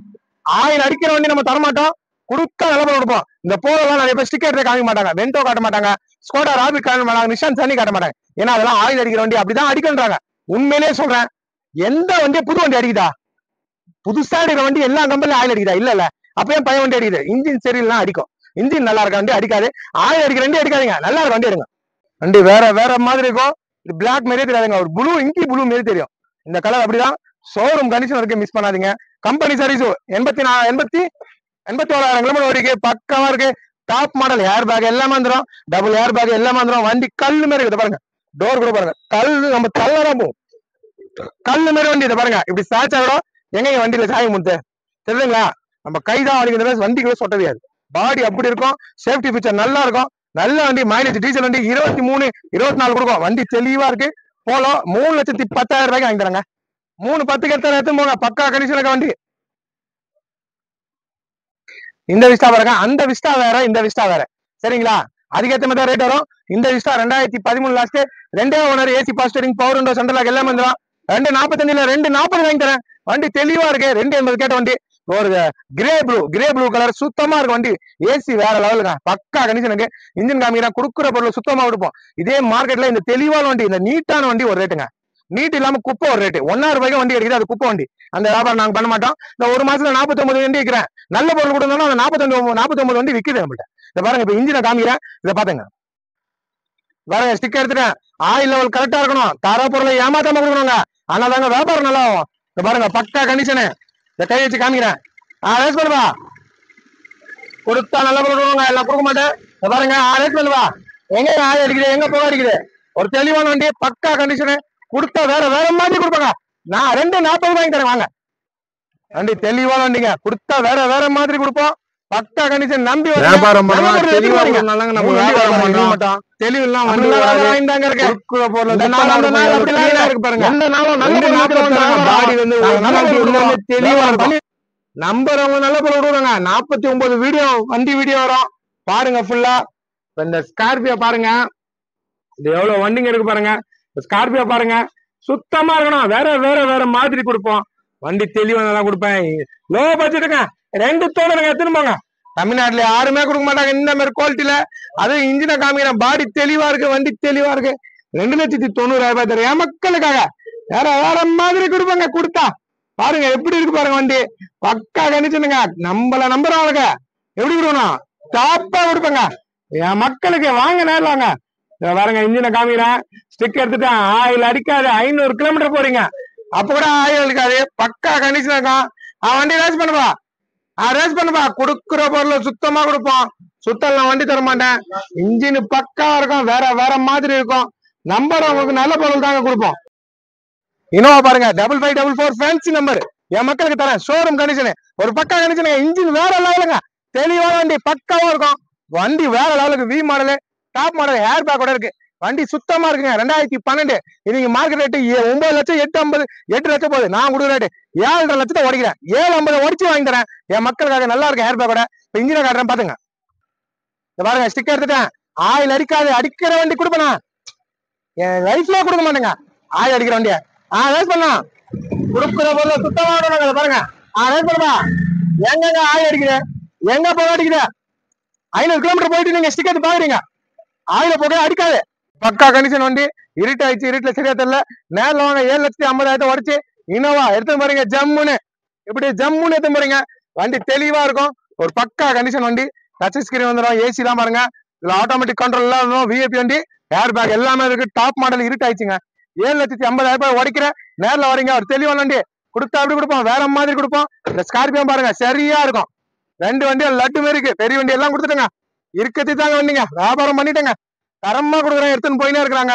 ஆயில் அடிக்கிற வண்டி நம்ம தரமாட்டோம். கொடுத்தா நிலப்ப கொடுப்போம். இந்த போலாம் நிறைய பேர் ஸ்டிக்கர் காமிக்க மாட்டாங்க. வெண்டோ காட்ட மாட்டாங்க. ஸ்கோடா ராபிட் காட்ட மாட்டாங்க. நிஷான் சனி காட்ட மாட்டாங்க. ஏன்னா அதெல்லாம் ஆயில் அடிக்கிற வண்டி. அப்படிதான் அடிக்கின்றாங்க. உண்மையிலேயே சொல்றேன். எந்த வண்டியை புது வண்டி அடிக்குதா? புதுசா அடிக்கிற வண்டி எல்லா கம்பெனிலும் ஆயில் அடிக்குதா? இல்ல அப்பயும் பையன் வண்டி அடிக்குது. இன்ஜின் சரியில்லாம் அடிக்கும். இன்ஜின் நல்லா இருக்க வண்டி அடிக்காது. ஆயில் அடிக்கிற வண்டி அடிக்காதீங்க. நல்லா இருக்க வண்டி எடுங்க. வண்டி வேற மாதிரி இருக்கும். இது பிளாக் மாரியே தெரியாதுங்க. ஒரு ப்ளூ, இங்கி ப்ளூ மாரி தெரியும். இந்த கலர் அப்படிதான். ஷோரூம் கண்டிஷன் இருக்கு, மிஸ் பண்ணாதீங்க. கம்பெனி சர்வீஸ் 84,000 கிலோமீட்டர் வரைக்கும் பக்காவா இருக்கு. Top model. ஏர் பேக் எல்லாமே வந்துடும். டபுள் ஏர் பேக் எல்லாமே வந்துடும். வண்டி கல்லு மாதிரி இருக்குது பாருங்க. டோர் கூட பாருங்க. கல்லு நம்ம தள்ளதான் போகும். கல்லு மாதிரி வண்டி. இதை பாருங்க. இப்படி சாச்சா கூட எங்க வண்டியில சாய முடிச்சு தெரியுங்களா? நம்ம கைதான் வலிக்கிற வண்டிக்குள்ள சொட்டதையாது. பாடி அப்படி இருக்கும். சேஃப்டி ஃபீச்சர் நல்லா இருக்கும். நல்ல வண்டி. மைலேஜ் டீசல் வண்டி 23, 24 கொடுக்கும். வண்டி தெளிவா இருக்கு. போலோ 3,10,000 ரூபாய்க்கு வாங்கி தராங்க. 310 எடுத்து எடுத்து போங்க, பக்கா கண்டிஷனுக்கு வண்டி. இந்த விஸ்டா பாருங்க, அந்த விஸ்டா வேற, இந்த விஸ்டா வேற, சரிங்களா? அதுக்கேற்ற மாதிரி ரேட் வரும். இந்த Vista 2013 last, 2 owner, AC power steering, power window, central எல்லாமே வந்துடும். 245 240 வாங்கி தரேன். வண்டி தெளிவா இருக்கு. 280 கேட்ட வண்டி. ஒரு கிரே ப்ளூ கலர் சுத்தமா இருக்கு வண்டி. ஏசி வேற லெவலுங்க, பக்கா கண்டிஷனுக்கு. இன்ஜின் காமிக்கிறேன், கொடுக்குற பொருள் சுத்தமா கொடுப்போம். இதே மார்க்கெட்ல இந்த தெளிவான வண்டி, இந்த நீட்டான வண்டி ஒரு ரேட்டுங்க. நீட் இல்லாம குப்பை ஒரு ரேட்டு. 1,000 ரூபாய்க்கு வண்டி எடுக்குது, அது குப்பை வண்டி. அந்த வியாபாரம் நாங்க பண்ண மாட்டோம். இந்த ஒரு மாசத்துல 49 வண்டி விற்கிறேன். நல்ல பொருள் கொடுத்தாலும் அந்த 49 வண்டி விக்குது நம்மள்ட்ட. இதை பாருங்க, இப்ப இன்ஜினை காமிக்கிறேன், இதை பாத்துங்க. பாருங்க, ஸ்டிக்கர் எடுத்துட்டேன். ஆயில் லெவல் கரெக்டா இருக்கணும். தர பொருளை ஏமாத்தாம கொடுக்கணுங்க, ஆனாதாங்க வியாபாரம் நல்லா ஆகும். இதை பாருங்க, பக்கா கண்டிஷனு. இந்த கை வச்சு காமிக்கிறேன். ரேஸ் பண்ணுவா, கொடுத்தா நல்ல பொருள் கொடுங்க, எல்லாம் கொடுக்க மாட்டேன். இதை பாருங்க, ரேஸ் பண்ணுவா. எங்க ஆயில் அடிக்குது, எங்க போக அடிக்குது. ஒரு தெளிவான வண்டி, பக்கா கண்டிஷனு. கொடுத்தா வேற வேற மாதிரி கொடுப்பாங்க. நான் 240 வாங்கி தரேன், வாங்க. வண்டி தெளிவான வண்டிங்க, கொடுத்தா வேற வேற மாதிரி கொடுப்போம். பக்கா கண்டிஷன், நம்பி வியாபாரம் பண்ணலாம். தெளிவா நம்ம வியாபாரம் பண்ண மாட்டோம். தெளிவெல்லாம் வண்டி வாங்கிட்டாங்க இருக்கு. பாருங்க, எந்த நாளும் நல்ல பாடி வந்து தெளிவா இருக்கும். நம்புறவங்க நல்ல பொருள் விடுவாங்க. 49 வீடியோ வண்டி வீடியோ வரும் பாருங்க ஃபுல்லா. இந்த ஸ்கார்பியோ பாருங்க, இது எவ்வளவு வண்டிங்க இருக்கு பாருங்க. ஸ்கார்பியோ பாருங்க, சுத்தமா இருக்கணும். வேற வேற வேற மாதிரி கொடுப்போம். வண்டி தெளிவா நல்லா கொடுப்பேன். லோ பட்ஜெட்டுங்க, 2 தோணுங்க எடுத்துன்னு போங்க. தமிழ்நாட்டுல யாருமே கொடுக்க மாட்டாங்க இந்த மாதிரி குவாலிட்டியில. அது இன்ஜினை காமிக்கிறேன், பாடி தெளிவா இருக்கு, வண்டி தெளிவா இருக்கு. 2,90,000 தரேன் என் மக்களுக்காக. வேற வேற மாதிரி கொடுப்பாங்க. கொடுத்தா பாருங்க எப்படி இருக்கு பாருங்க வண்டி, பக்கா கணிச்சுனுங்க. நம்மள நம்புறவங்க எப்படி கொடுக்கணும், டாப்பா கொடுப்பாங்க என் மக்களுக்கு. வாங்க நேரில் வாங்க. பாருங்க, இன்ஜினை காமிக்கிறேன், ஸ்டிக் எடுத்துட்டேன். ஆயில் அடிக்காது. 500 கிலோமீட்டர் போறீங்க, அப்ப கூட ஆயில் அடிக்காது. பக்கா கண்டிஷன் இருக்கும். வண்டி ரேஸ் பண்ணுவா, ரேஸ் பண்ணுவா. கொடுக்குற பொருள் சுத்தமா கொடுப்போம். சுத்தம் வண்டி தர மாட்டேன். இன்ஜின் பக்கா இருக்கும், வேற வேற மாதிரி இருக்கும். நம்பர் உங்களுக்கு நல்ல பொருள் தாங்க கொடுப்போம். இனோவா பாருங்க, 5544 ஃபேன்சி நம்பர் என் மக்களுக்கு தரேன். ஷோரூம் கண்டிஷனு, ஒரு பக்கா கண்டிஷன். இன்ஜின் வேற லெவலுங்க, தெளிவான வண்டி, பக்காவா இருக்கும். வண்டி வேற லெவலுக்கு, V model, top model, air bag கூட இருக்கு. வண்டி சுத்தமா இருக்குங்க. 2012 இன்னைக்கு மார்க்கெட் ரேட்டு 9 லட்சம் 8 லட்சம் போகுது. நான் கொடுக்குற ரேட்டு 7,5 லட்சத்தை உடைக்கிறேன். 750 உடச்சு வாங்கி தரேன் என் மக்களுக்காக. நல்லா இருக்கு ஏர் பேக் கூட. இப்ப இன்ஜினை காட்டுறேன் பாத்துங்க. பாருங்க, ஸ்டிக்கர் எடுத்துட்டேன். ஆயில் அடிக்காது. அடிக்கிற வண்டி கொடுப்பேனா, என் லைஃப்ல கொடுக்க மாட்டேங்க ஆயில் அடிக்கிற வண்டிய. ரேஸ் பண்ணலாம். கொடுக்குற பொருள் சுத்தமா பாருங்க. ரேஸ் பண்ணுவா. எங்க ஆயில் அடிக்குது, எங்க போக அடிக்குது. 500 கிலோமீட்டர் போயிட்டு நீங்க ஸ்டிக்கர் பாக்குறீங்க, ஆயில போக அடிக்காது. பக்கா கண்டிஷன் வண்டி. இருட்டாயிடுச்சு, இருட்டுல சரியா தெரியல. நேரில் வாங்க. 7,50,000 உடச்சு இனோவா எடுத்து போறீங்க. ஜம்முன்னு இப்படி ஜம்முன்னு எடுத்து போறீங்க. வண்டி தெளிவா இருக்கும், ஒரு பக்கா கண்டிஷன் வண்டி. டச் ஸ்கிரீன் வந்துடும், ஏசி தான் பாருங்க. இதுல ஆட்டோமேட்டிக் கண்ட்ரோல் எல்லாம் வரும். விஐபி வண்டி, ஏர் பேக் எல்லாமே இருக்கு. Top model. இருட்டாயிடுச்சுங்க. 7,50,000 உடைக்கிற. நேரில் வரீங்க, ஒரு தெளிவான வண்டி. கொடுத்தா அப்படி கொடுப்போம், வேற மாதிரி கொடுப்போம். இந்த ஸ்கார்பியோ பாருங்க, சரியா இருக்கும். 2 வண்டி லட்டு மாரி இருக்கு. பெரிய வண்டி எல்லாம் கொடுத்துட்டேங்க. இருக்கத்தி தாங்க வண்டிங்க, வியாபாரம் பண்ணிட்டேங்க. தரமா கொடுக்குறேன், எடுத்துன்னு போயினே இருக்கிறாங்க.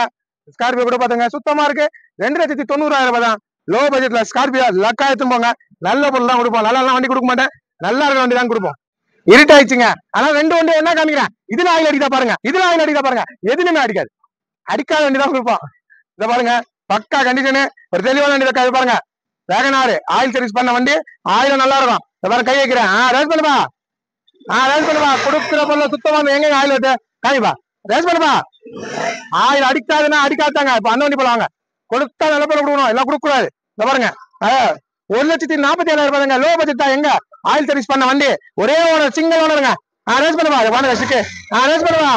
ஸ்கார்பியோ கூட பாத்துங்க, சுத்தமா இருக்கு. 2,90,000 தான். லோ பட்ஜெட்ல ஸ்கார்பியோ லக்கா எடுத்துன்னு போங்க. நல்ல பொருள் தான் கொடுப்போம். நல்லா வண்டி கொடுக்க மாட்டேன், நல்லா இருக்க வண்டி தான் கொடுப்போம். இருட்டாயிடுச்சுங்க, ஆனா 2 வண்டி என்ன காமிக்கிறேன். இதுல ஆயில் அடிக்கா பாருங்க, இதுல ஆயில் அடிக்கா பாருங்க. எதுலையுமே அடிக்காது, அடிக்காத வண்டி தான் கொடுப்போம். இதை பாருங்க, பக்கா கண்டிஷனு, ஒரு தெளிவான வண்டி இருக்காது பாருங்க. வேகனாரு ஆயில் சர்வீஸ் பண்ண வண்டி, ஆயிலும் நல்லா இருக்கும். இதை பாருங்க, கை வைக்கிறேன். ரேஸ் பண்ணுவா, ரேஸ் பண்ணுவா. கொடுக்குற பொருள் சுத்தமா. எங்க ஆயில் வைத்து காமிப்பா, ரேஸ் பண்ணுவா. ஆயில் அடிக்காதுன்னா அடிக்காதாங்க. இப்ப அந்த வண்டி போலாங்க. கொடுத்தா நல்ல பொருள் கொடுக்கணும், எல்லாம் கொடுக்க கூடாது. இதை பாருங்க, 1,47,000 லோ பட்ஜெட் தான். எங்க ஆயில் சர்வீஸ் பண்ண வண்டி, ஒரே ஓனர், சிங்கிள் ஓனருங்க. ரேஸ் பண்ணுவா. ரேஸ் பண்ணுவா.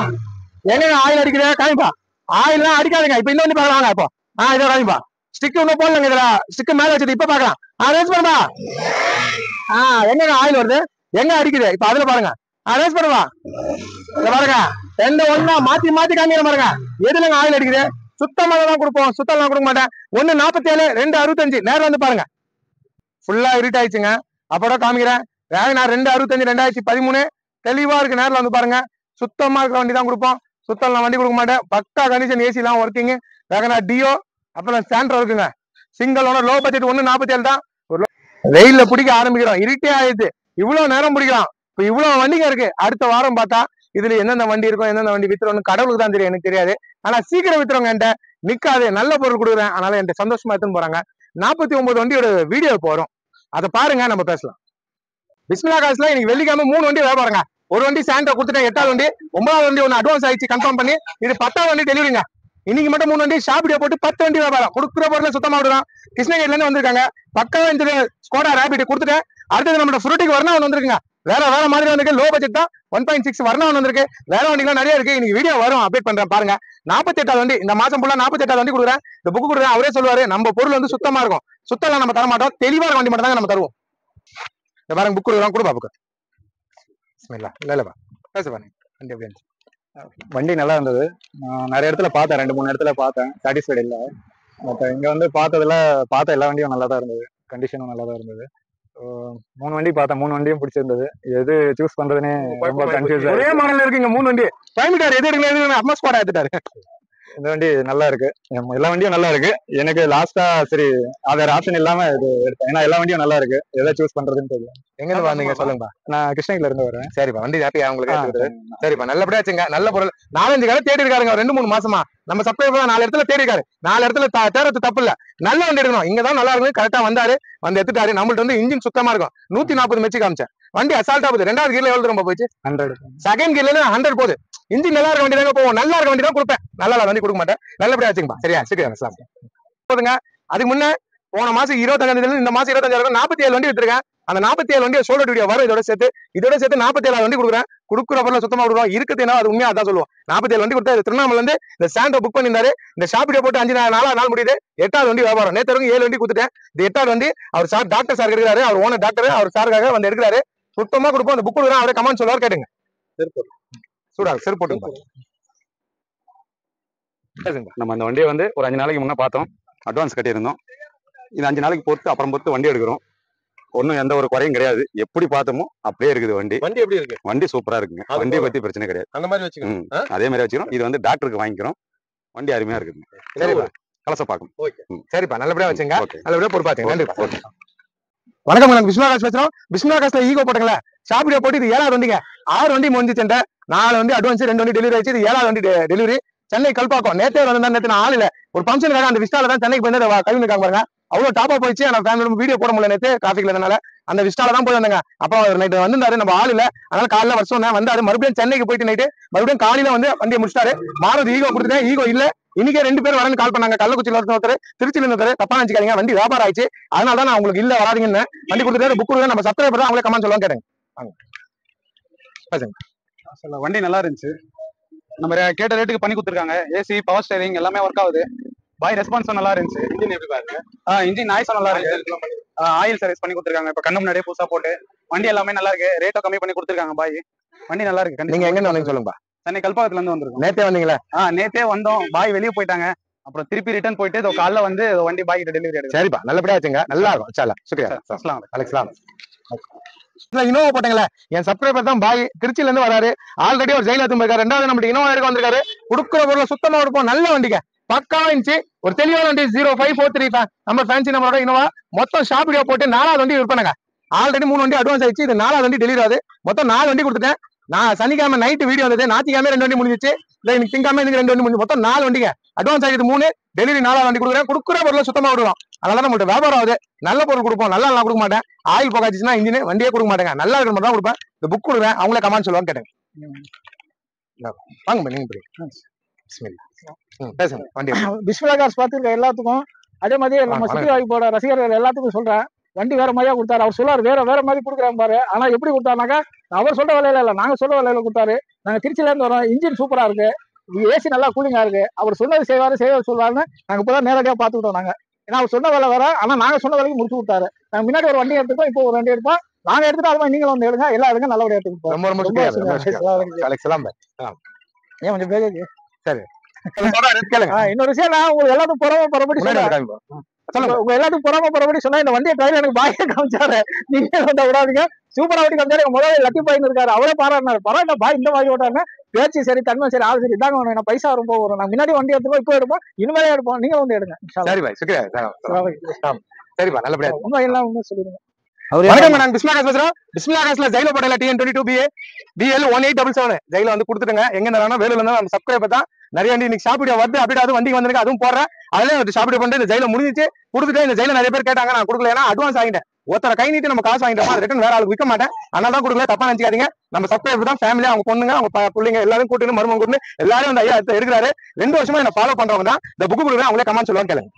எங்க ஆயில் அடிக்குது காமிப்பா. ஆயில்லாம் அடிக்காதுங்க. இப்ப இந்த வண்டி பாக்கலாங்க. இப்போ இதை காமிப்பா. ஸ்டிக் ஒன்னும் போடலங்க, இதுல ஸ்டிக் மேல வச்சது. இப்ப பாக்கலாம். ரேஸ் பண்ணுவா. எங்க ஆயில் வருது, எங்க அடிக்குது, இப்ப அதுல பாருங்க. ரேஸ் பண்ணுவா. இத பாருங்க, 2 ஒண்ணா மாத்தி மாத்தி காமிக்கிற பாருங்க. எதுலங்க ஆயில் அடிக்குது, சுத்தமா தான் கொடுப்போம். சுத்தம் கொடுக்க மாட்டேன். 1,47, 2,65. நேரம் வந்து பாருங்க. ஃபுல்லா இருட்டாயிடுச்சுங்க. அப்போட காமிக்கிறேன். வேகனார் 2,65 2013 தெளிவா இருக்கு. நேரில் வந்து பாருங்க. சுத்தமா இருக்கிற வண்டி தான் கொடுப்போம். சுத்தம் வண்டி கொடுக்க மாட்டேன். பக்கா கண்டிஷன், ஏசி எல்லாம் ஒர்க்கிங். வேகனார் டியோ, அப்புறம் சாண்ட்ரோ இருக்குங்க. Single owner, low budget. 1,47 தான். வெயில்ல பிடிக்க ஆரம்பிக்கிறோம். இருட்டே ஆயிடுது, இவ்வளவு நேரம் பிடிக்கலாம். இப்ப இவ்வளவு வண்டிங்க இருக்கு. அடுத்த வாரம் பார்த்தா இதுல எந்தெந்த வண்டி இருக்கும், எந்தெந்த வண்டி வித்துறோம்னு கடவுளுக்கு தான் தெரியும், எனக்கு தெரியாது. ஆனா சீக்கிரம் வித்துறவங்க என்கிட்ட நிக்காது. நல்ல பொருள் கொடுக்குறேன், அதனால என்கிட்ட சந்தோஷமா எடுத்துன்னு போறாங்க. 49 வண்டியோட வீடியோ போறோம், அதை பாருங்க, நம்ம பேசலாம். பிஸ்மில்லா காசுல இன்னைக்கு வெள்ளிக்கிழமை 3 வண்டி வியாபாரங்க. ஒரு வண்டி சாண்டா கொடுத்துட்டேன், 8வது வண்டி, 9வது வண்டி ஒன்று அட்வான்ஸ் ஆயிடுச்சு கன்ஃபார்ம் பண்ணி, இது 10வது வண்டி டெலிவரிங்க. இன்னைக்கு மட்டும் 3 வண்டி ஷாப் வீடியோ போட்டு 10 வண்டி வியாபாரம். கொடுக்குற பொருள் சுத்தமா விடுறோம். கிருஷ்ணகிரில இருந்து வந்திருக்காங்க. பக்கவா இந்த ஸ்கோடா ரேபிட் கொடுத்துட்டேன். அடுத்தது நம்ம ஃப்ரூட்டிக்கு வரணா வந்திருக்குங்க. வேற மாதிரி வந்திருக்கு. லோ பட்ஜெட் தான். 1.6 வரணா வந்திருக்கு. வேற வண்டிலாம் நிறைய இருக்கு. இன்னைக்கு வீடியோ வரும், அப்டேட் பண்றேன் பாருங்க. 48வது வண்டி இந்த மாசம் ஃபுல்லா 48வது வண்டி கொடுக்குறேன். இந்த புக் கொடுக்குறேன். அவரே சொல்லுவாரு, நம்ம பொருள் வந்து சுத்தமா இருக்கும். சுத்தம் நம்ம தர மாட்டோம், தெளிவான வண்டி மட்டும் தான் நம்ம தருவோம். இந்த பாருங்க புக் கொடுக்குறோம், கொடுப்பா புக். இல்லப்பா பேச பாருங்க. வண்டி எப்படி இருந்துச்சு? வண்டி நல்லா இருந்தது. நான் நிறைய இடத்துல பார்த்தேன், 2-3 இடத்துல பார்த்தேன், சாட்டிஸ்ஃபைடு இல்லை. பட் இங்க வந்து பார்த்த எல்லா வண்டியும் நல்லா தான் இருந்தது, கண்டிஷனும் நல்லா தான் இருந்தது. 3 வண்டி பார்த்தேன், 3 வண்டியும் பிடிச்சிருந்தது. எது சூஸ் பண்றதுன்னே ரொம்ப கன்ஃபியூஸ். ஒரே மாடல் இருக்குங்க 3 வண்டி. டைமிட்டார் எது எடுக்கல, அம்மா ஸ்குவாட் எடுத்துட்டாரு. இந்த வண்டி நல்லா இருக்கு, எல்லா வண்டியும் நல்லா இருக்கு. எனக்கு லாஸ்டா சரி வேற ஆப்ஷன் இல்லாம இது எடுத்தேன், ஏன்னா எல்லா வண்டியும் நல்லா இருக்கு. எதை சூஸ் பண்றதுன்னு தெரியல. எங்க இருந்து வந்தீங்க சொல்லுங்கப்பா? நான் கிருஷ்ணகிரில இருந்து வரேன். சரிப்பா, வண்டி ஹாப்பியா உங்களுக்கு? சரிப்பா, நல்லபடியா வச்சுங்க. நல்ல பொருள் 4-5 கடை தேடி இருக்காருங்க. 2-3 மாசமா நம்ம சப்ளைபர் 4 இடத்துல தேடி இருக்காரு. 4 இடத்துல தேர்றது தப்பு இல்ல. நல்ல வண்டி எடுக்கணும். இங்கதான் நல்லா இருக்கு. கரெக்டா வந்தாரு, வந்து எடுத்துட்டாரு. நம்மள்ட்ட வந்து இன்ஜின் சுத்தமா இருக்கும். 140 மெச்சு காமிச்சேன். வண்டி அசால்ட்டா போகுது. 2வது கீர்ல எவ்வளவு ரொம்ப போச்சு? 100. செகண்ட் கீர்ல 100 போகுது. இன்ஜின் நல்லா இருக்க வண்டி தாங்க போவோம். நல்லா இருக்க வண்டி தான் கொடுப்பேன். நல்லா வண்டி கொடுக்க மாட்டேன். நல்லபடியா வச்சுங்கப்பா. சரியா? சரி போதுங்க. அதுக்கு முன்ன போன மாசம் 25ஆம் தேதி இந்த மாசம் 25 47 வண்டி வித்துருக்கேன். அந்த 47 வண்டியை சோலோ வீடியோ வரும். இதோட சேர்த்து 47 வண்டி கொடுக்குறேன். கொடுக்குற பொருள் சுத்தமா விடுவோம். இருக்குது அது உண்மையா அதான் சொல்லுவோம். 47 வண்டி கொடுத்தா திருவண்ணாமலை இருந்து இந்த சாண்டோ புக் பண்ணியிருந்தாரு. இந்த ஷாப் வீடியோ போட்டு 5 நாள் முடியுது. 8வது வண்டி வியாபாரம். நேற்று 7 வண்டி கொடுத்துட்டேன். இந்த 8வது வண்டி அவர் சார் டாக்டர் சார் இருக்கிறாரு. அவர் ஓனர் டாக்டர், அவர் சாருக்காக வந்து எடுக்கிறாரு. சுத்தமா கொடுப்போம். அந்த புக் கொடுக்குறேன். அவரே கமெண்ட் சொல்லுவார், கேட்டுங்க. சூடா செருப்பு போட்டுங்க. நம்ம அந்த வண்டியை வந்து ஒரு 5 நாளைக்கு முன்னே பார்த்தோம், அட்வான்ஸ் கட்டியிருந்தோம். இது 5 நாளைக்கு பொறுத்து வண்டி எடுக்கிறோம். ஒன்றும் எந்த ஒரு குறையும் கிடையாது. எப்படி பார்த்தோமோ அப்படியே இருக்குது வண்டி. வண்டி எப்படி இருக்கு? வண்டி சூப்பரா இருக்குங்க. வண்டியை பத்தி பிரச்சனை கிடையாது. அந்த மாதிரி வச்சுக்கோங்க. அதே மாதிரி வச்சுக்கிறோம். இது வந்து டாக்டருக்கு வாங்கிக்கிறோம். வண்டி அருமையா இருக்குங்க. சரிப்பா, கலச பார்க்கணும். சரிப்பா, நல்லபடியா வச்சுங்க. நல்லபடியா பொறுப்பாச்சுங்க. நன்றி. ஓகே. வணக்கம், நான் பிஸ்மில்லா காசு பேசுறோம். பிஸ்மில்லா காசுல ஈகோ போட்டுங்களா ஷாப் வீடியோ போட்டு இது 7வது வண்டிங்க. 6 வண்டி முடிஞ்சிச்சு. 4 வண்டி அட்வான்ஸ், 2 வண்டி டெலிவரி ஆயிடுச்சு. இது 7வது வண்டி டெலிவரி. சென்னை கல்பாக்கம். நேத்தே வந்து நேற்று நான் ஆள் இல்ல, ஒரு ஃபங்க்ஷனுக்காக அந்த விஸ்டால தான் சென்னைக்கு போய் கல்வி இருக்காங்க பாருங்க. அவ்வளவு டாப்பா போயிடுச்சு. நான் ஃபேமிலி வீடியோ போட முடியல நேற்று டிராபிக்ல இருந்தனால. அந்த விஸ்டால தான் போய் வந்தாங்க. அப்புறம் அவர் நைட்டு வந்திருந்தாரு, நம்ம ஆள் இல்ல, அதனால காலையில வருஷம் வந்தாரு. மறுபடியும் சென்னைக்கு போயிட்டு நைட்டு மறுபடியும் காலையில வந்து வண்டியை முடிச்சிட்டாரு. மாறுதி ஈகோ கொடுத்துட்டேன். ஈகோ இல்ல. இன்னைக்கே 2 பேர் வரேன்னு கால் பண்ணாங்க. கள்ளக்குச்சியில ஒருத்தர், திருச்சியில இருந்தவர். தப்பா நினைச்சுக்காதீங்க, வண்டி வியாபாரம் ஆயிடுச்சு. அதனால தான் நான் உங்களுக்கு இல்ல வராதிங்கன்னு வண்டி கொடுத்துட்டு புக் கொடுங்க. நம்ம சப்ஸ்கிரைபர் தான், அவங்களே கமெண்ட் சொல்லுவாங்க, கேட்டுங்க. வண்டி நல்லா இருந்துச்சு. நம்ம கேட்ட ரேட்டுக்கு பண்ணி கொடுத்துருக்காங்க. ஏசி, பவர் ஸ்டேரிங் எல்லாமே ஒர்க் ஆகுது. பாய் ரெஸ்பான்ஸும் நல்லா இருந்துச்சு. இன்ஜின் எப்படி பாருங்க? இன்ஜின் நாய்ஸும் நல்லா இருக்கு. ஆயில் சர்வீஸ் பண்ணி கொடுத்துருக்காங்க. இப்ப கண்ணு முன்னாடியே புதுசா போட்டு வண்டி எல்லாமே நல்லா இருக்கு. ரேட்டோ கம்மி பண்ணி கொடுத்துருக்காங்க. பாய் வண்டி நல்லா இருக்கு. நீங்க எங்க இருந்து சொல்லுங்க? சென்னை கல்பாக்கத்துல இருந்து வந்திருக்கோம். நேத்தே வந்தீங்களா? நேத்தே வந்தோம். பாய் வெளியே போயிட்டாங்க. அப்புறம் திருப்பி ரிட்டர்ன் போயிட்டு காலைல வந்து வண்டி பாய் கிட்ட டெலிவரி எடுக்கும். சரிப்பா, நல்லபடியா வச்சுங்க. நல்லா இருக்கும். சரி, சுக்ரியா. இனோவா போட்டீங்களா? என் சப்ஸ்கிரைபர் தான் பாய், திருச்சியில இருந்து வராரு. ஆல்ரெடி ஒரு ஜெயில போயிருக்காரு. 2வது நம்ம இனோவா எடுக்க வந்திருக்காரு. கொடுக்குற பொருள் சுத்தமா இருப்போம். நல்ல வண்டிங்க, பக்காவா இருந்துச்சு. ஒரு தெளிவான வண்டி. 05435 நம்ம ஃபேன்சி நம்பரோட இனோவா. மொத்தம் ஷாப் வீடியோ போட்டு 4வது வண்டி விற்பனைங்க. ஆல்ரெடி 3 வண்டி அட்வான்ஸ் ஆயிடுச்சு. இது 4வது வண்டி டெலிவரி ஆகுது. மொத்தம் 4 வண்டி கொடுத்துட்டேன். நான் சனிக்கிழமை நைட்டு வீடியோ வந்தது. ஞாயிற்றுக்கிழமை 2 வண்டி முடிஞ்சிச்சு. இன்னைக்கு திங்காம 2 வண்டி முடிஞ்சு. மொத்தம் 4 வண்டிங்க. அட்வான்ஸ் ஆகிடுது 3, டெலிவரி 4வது வண்டி கொடுக்குறேன். கொடுக்குற பொருள் சுத்தமா விடுவோம். அதனால நம்மள்ட்ட வியாபாரம் ஆகுது. நல்ல பொருள் கொடுப்போம். நல்லா கொடுக்க மாட்டேன். ஆயில் போகாச்சுன்னா இன்ஜின் வண்டியே கொடுக்க மாட்டேங்க. நல்லா இருக்கிற மட்டும் தான் கொடுப்பேன். இந்த புக் கொடுக்குறேன். அவங்களே கமெண்ட் சொல்லுவாங்க, கேட்டேங்க. வாங்க நீங்க பேசுங்க. வண்டி பிஸ்மில்லா காசு பார்த்துருக்க எல்லாத்துக்கும், அதே மாதிரி நம்ம சுத்தி வாய்ப்போட ரசிகர்கள் எல்லாத்துக்கும் சொல்றேன். வண்டி வேற மாதிரியா கொடுத்தாரு. அவர் சொல்லாரு வேற மாதிரி கொடுக்குறாங்க பாரு. ஆனா எப்படி கொடுத்தாருனாக்கா, அவர் சொல்ற விலையில இல்ல, நாங்க சொல்ற விலையில கொடுத்தாரு. நாங்க திருச்சியில இருந்து வரோம். இன்ஜின் சூப்பரா இருக்கு. ஏசி நல்லா கூலிங்கா இருக்கு. அவர் சொன்னது செய்வாரு சொல்லுவாருன்னு நாங்க இப்பதான் நேரடியா பாத்துக்கிட்டோம். நாங்க ஏன்னா அவர் சொன்ன வேலை வேற, ஆனா நாங்க சொன்ன வேலைக்கு முடிச்சு கொடுத்தாரு. நாங்க முன்னாடி ஒரு வண்டி எடுத்துக்கோம், இப்போ ஒரு வண்டி எடுப்போம். நாங்க எடுத்துட்டு அது மாதிரி நீங்களும் வந்து எடுங்க. எல்லா எடுங்க, நல்லபடியா எடுத்துக்கிட்டோம். ஏன் கொஞ்சம் பேரு? சரி, இன்னொரு விஷயம் நான் உங்களுக்கு எல்லாத்துக்கும் புறப்படி சொல்றேன். உங்க எல்லாத்துக்கும் புறப்படி சொன்னா, இந்த வண்டியை ட்ரைவர் எனக்கு பாய காமிச்சாரு. நீங்க வந்து விடாதீங்க. சூப்பரா வண்டி காமிச்சாரு. முதல்ல லத்தி பாயின்னு இருக்காரு. அவரே பாராட்டினாரு. பரவாயில்ல பாய், இந்த மாதிரி ஓட்டாருன்னு. பேச்சு சரி, தன்மை சரி, ஆள் சரி. இதாங்க வேணும். பைசா ரொம்ப வரும். நான் முன்னாடி வண்டி எடுத்துப்போம், இப்போ எடுப்போம், இனிமேலே எடுப்போம். நீங்க வந்து எடுங்க. சரி பாய், சரிப்பா, நல்லபடியா உண்மை எல்லாம் உண்மை சொல்லிடுங்க. வணக்கம், நான் பிஸ்மில்லா காசு பேசுறோம். பிஸ்மில்லா காசுல ஜெயில போடல TN22BA DL 1877 ஜெயில வந்து கொடுத்துட்டுங்க. எங்க இருந்தாலும் வேலூர்ல இருந்தா நம்ம சப்ஸ்கிரைபர் தான் நிறைய வண்டி இன்னைக்கு ஷாப் வீடியோ வருது, அப்படியே அது வண்டி வந்துருக்கு, அதுவும் போடுறேன். அதுல ஷாப் வீடியோ பண்ணிட்டு இந்த ஜெயில முடிஞ்சிச்சு கொடுத்துட்டு, இந்த ஜெயில நிறைய பேர் கேட்டாங்க, நான் கொடுக்கல, ஏன்னா அட்வான்ஸ் ஆகிட்டேன். ஒருத்தர கை நீட்டி நம்ம காசு வாங்கிட்டோம், அது ரிட்டன் வேற ஆளுக்கு விற்க மாட்டேன், அதனால தான் கொடுக்கல, தப்பா நினைச்சுக்காதீங்க. நம்ம சப்ஸ்கிரைபர் தான், ஃபேமிலியா அவங்க பொண்ணுங்க அவங்க பிள்ளைங்க எல்லாரும் கூட்டு மருமகம் கூட்டு எல்லாரும் அந்த ஐயா இருக்கிறாரு. 2 வருஷமா என்ன ஃபாலோ பண்றவங்க தான். இந்த புக்கு கொடுக்குறேன், அவங்களே கமெண்ட் சொல்லுவாங்க, கேளுங்க.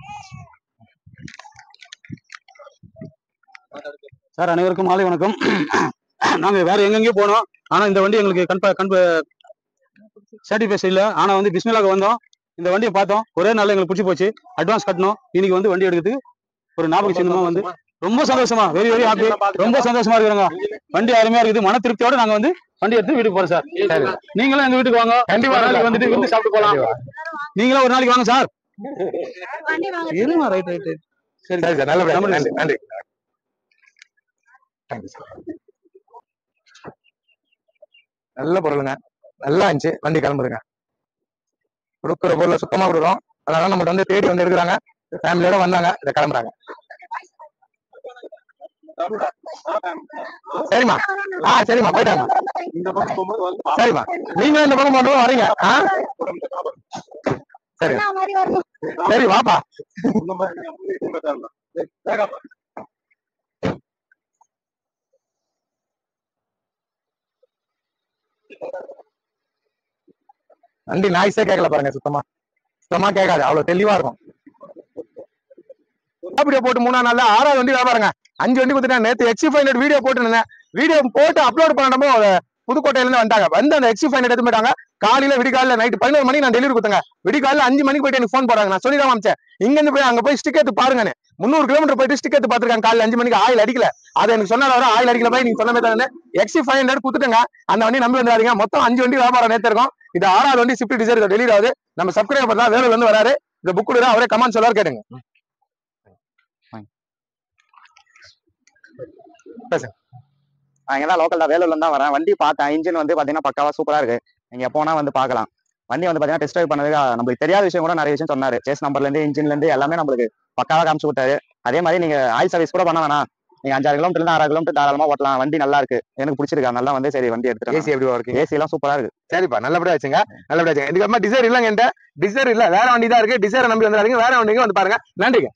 சார் அனைவருக்கும் மாலை வணக்கம். நாங்க வேற எங்கெங்கயோ போனோம், ஆனா இந்த வண்டி எங்களுக்கு சாட்டிஸ்ஃபை இல்ல. ஆனா வந்து பிஸ்மில்லாக்கு வந்தோம், இந்த வண்டியை பார்த்தோம், ஒரே நாள்ல எங்களுக்கு பிடிச்சி போச்சு. அட்வான்ஸ் கட்டணும், இன்னைக்கு வந்து வண்டி எடுக்கிறதுக்கு ஒரு ஞாபக சின்னமா வந்து ரொம்ப சந்தோஷமா, வெரி வெரி ஹாப்பி, ரொம்ப சந்தோஷமா இருக்கிறாங்க. வண்டி அருமையா இருக்குது, மன திருப்தியோட நாங்க வந்து வண்டி எடுத்து வீட்டுக்கு போறோம் சார். நீங்களும் எங்க வீட்டுக்கு வாங்க, கண்டிப்பா வந்துட்டு விருந்து சாப்பிட்டு போலாம். நீங்களும் ஒரு நாளைக்கு வாங்க சார். இருமா, ரைட் ரைட் ரைட். சரி சார், நல்லபடியா, நன்றி நன்றி. நல்ல பொருளுங்க, நல்லா இருந்துச்சு, வண்டி கிளம்புதுங்க. கொடுக்குற பொருளை சுத்தமா கொடுக்குறோம், அதனால நம்மகிட்ட வந்து தேடி வந்து எடுக்கிறாங்க, ஃபேமிலியோட வந்தாங்க, இதை கிளம்புறாங்க. சரிம்மா, சரிம்மா, போயிட்டாங்க. சரிம்மா, நீங்களும் இந்த பக்கம் மட்டும் வரீங்க. சரி சரி, வாப்பா. வண்டி நாய்ஸே கேட்கல பாருங்க, சுத்தமா சுத்தமா கேட்காது, அவ்வளவு தெளிவா இருக்கும். வீடியோ போட்டு 3ஆம் நாள்ல 6வது வண்டி வியாபாரங்க. 5 வண்டி கொடுத்துட்டேன். நேற்று XC500 வீடியோ போட்டுருந்தேன், வீடியோ போட்டு அப்லோட் பண்ணப்போ புதுக்கோட்டையில இருந்து வந்துட்டாங்க, வந்து அந்த XC500 எடுத்து போயிட்டாங்க. காலையில விடிகாலில நைட் 11 மணிக்கு நான் டெலிவரி கொடுத்தேங்க. விடிகாலில 5 மணிக்கு போயிட்டு எனக்கு ஃபோன் போறாங்க, நான் சொல்லி தான் அமிச்சேன், இங்க இருந்து போய் அங்க போய் ஸ்டிக் எடுத்து பாருங்க. 300 கிலோமீட்டர் போயிட்டு ஸ்டிக் எடுத்து பாத்துருக்காங்க. காலையில 5 மணிக்கு ஆயில் அடிக்கல, அதை எனக்கு சொன்னால வர ஆயில் அடிக்கல போய் நீங்க சொன்ன மாதிரி XC500 கொடுத்துட்டுங்க. அந்த வண்டி நம்பி வந்துடாதீங்க. மொத்தம் 5 வண்டி வியாபாரம் நேற்று இருக்கும். இது 6வது வண்டி ஸ்விஃப்ட் டிசைர் டெலிவரி ஆகுது. நம்ம சப்ஸ்கிரைபர் தான், வேலூர்ல இருந்து வராரு. இந்த புக் கொடுக்குற அவரே கமெண்ட் சொல்லுவார், கேட்டுங்க. இங்கதான் லோக்கல்ல வேலூர்ல தான் வரேன். வண்டி பார்த்தேன், இன்ஜின் வந்து பாத்தீங்கன்னா பக்காவா சூப்பரா இருக்கு. நீங்க எப்போனா வந்து பாக்கலாம். வண்டி வந்து பாத்தீங்கன்னா டெஸ்ட் ட்ரைவ் பண்ணதுக்கு நம்மளுக்கு தெரியாத விஷயம் கூட நிறைய விஷயம் சொன்னாரு. சேஸ் நம்பர்ல இருந்து இன்ஜின்ல இருந்து எல்லாமே நம்மளுக்கு பக்காவா காமிச்சு விட்டாரு. அதே மாதிரி நீங்க ஆயில் சர்வீஸ் கூட பண்ண வேணாம், நீங்க 5-6 கிலோமீட்டர் 6 கிலோமீட்டர் தாராளமா ஓட்டலாம். வண்டி நல்லா இருக்கு, எனக்கு பிடிச்சிருக்கு, நல்லா வந்து சரி வண்டி எடுத்துட்டு. ஏசி எப்படி இருக்கு? ஏசி எல்லாம் சூப்பரா இருக்கு. சரிப்பா, நல்லபடியா வச்சுங்க, நல்லபடியா வச்சுங்க. இதுக்கப்புறமா டிசைர் இல்லைங்க, என்கிட்ட டிசைர் இல்ல, வேற வண்டி தான் இருக்கு. டிசைரை நம்பி வந்துடாதீங்க, வேற வண்டிங்க வந்து பாருங்க. நன்றிங்க.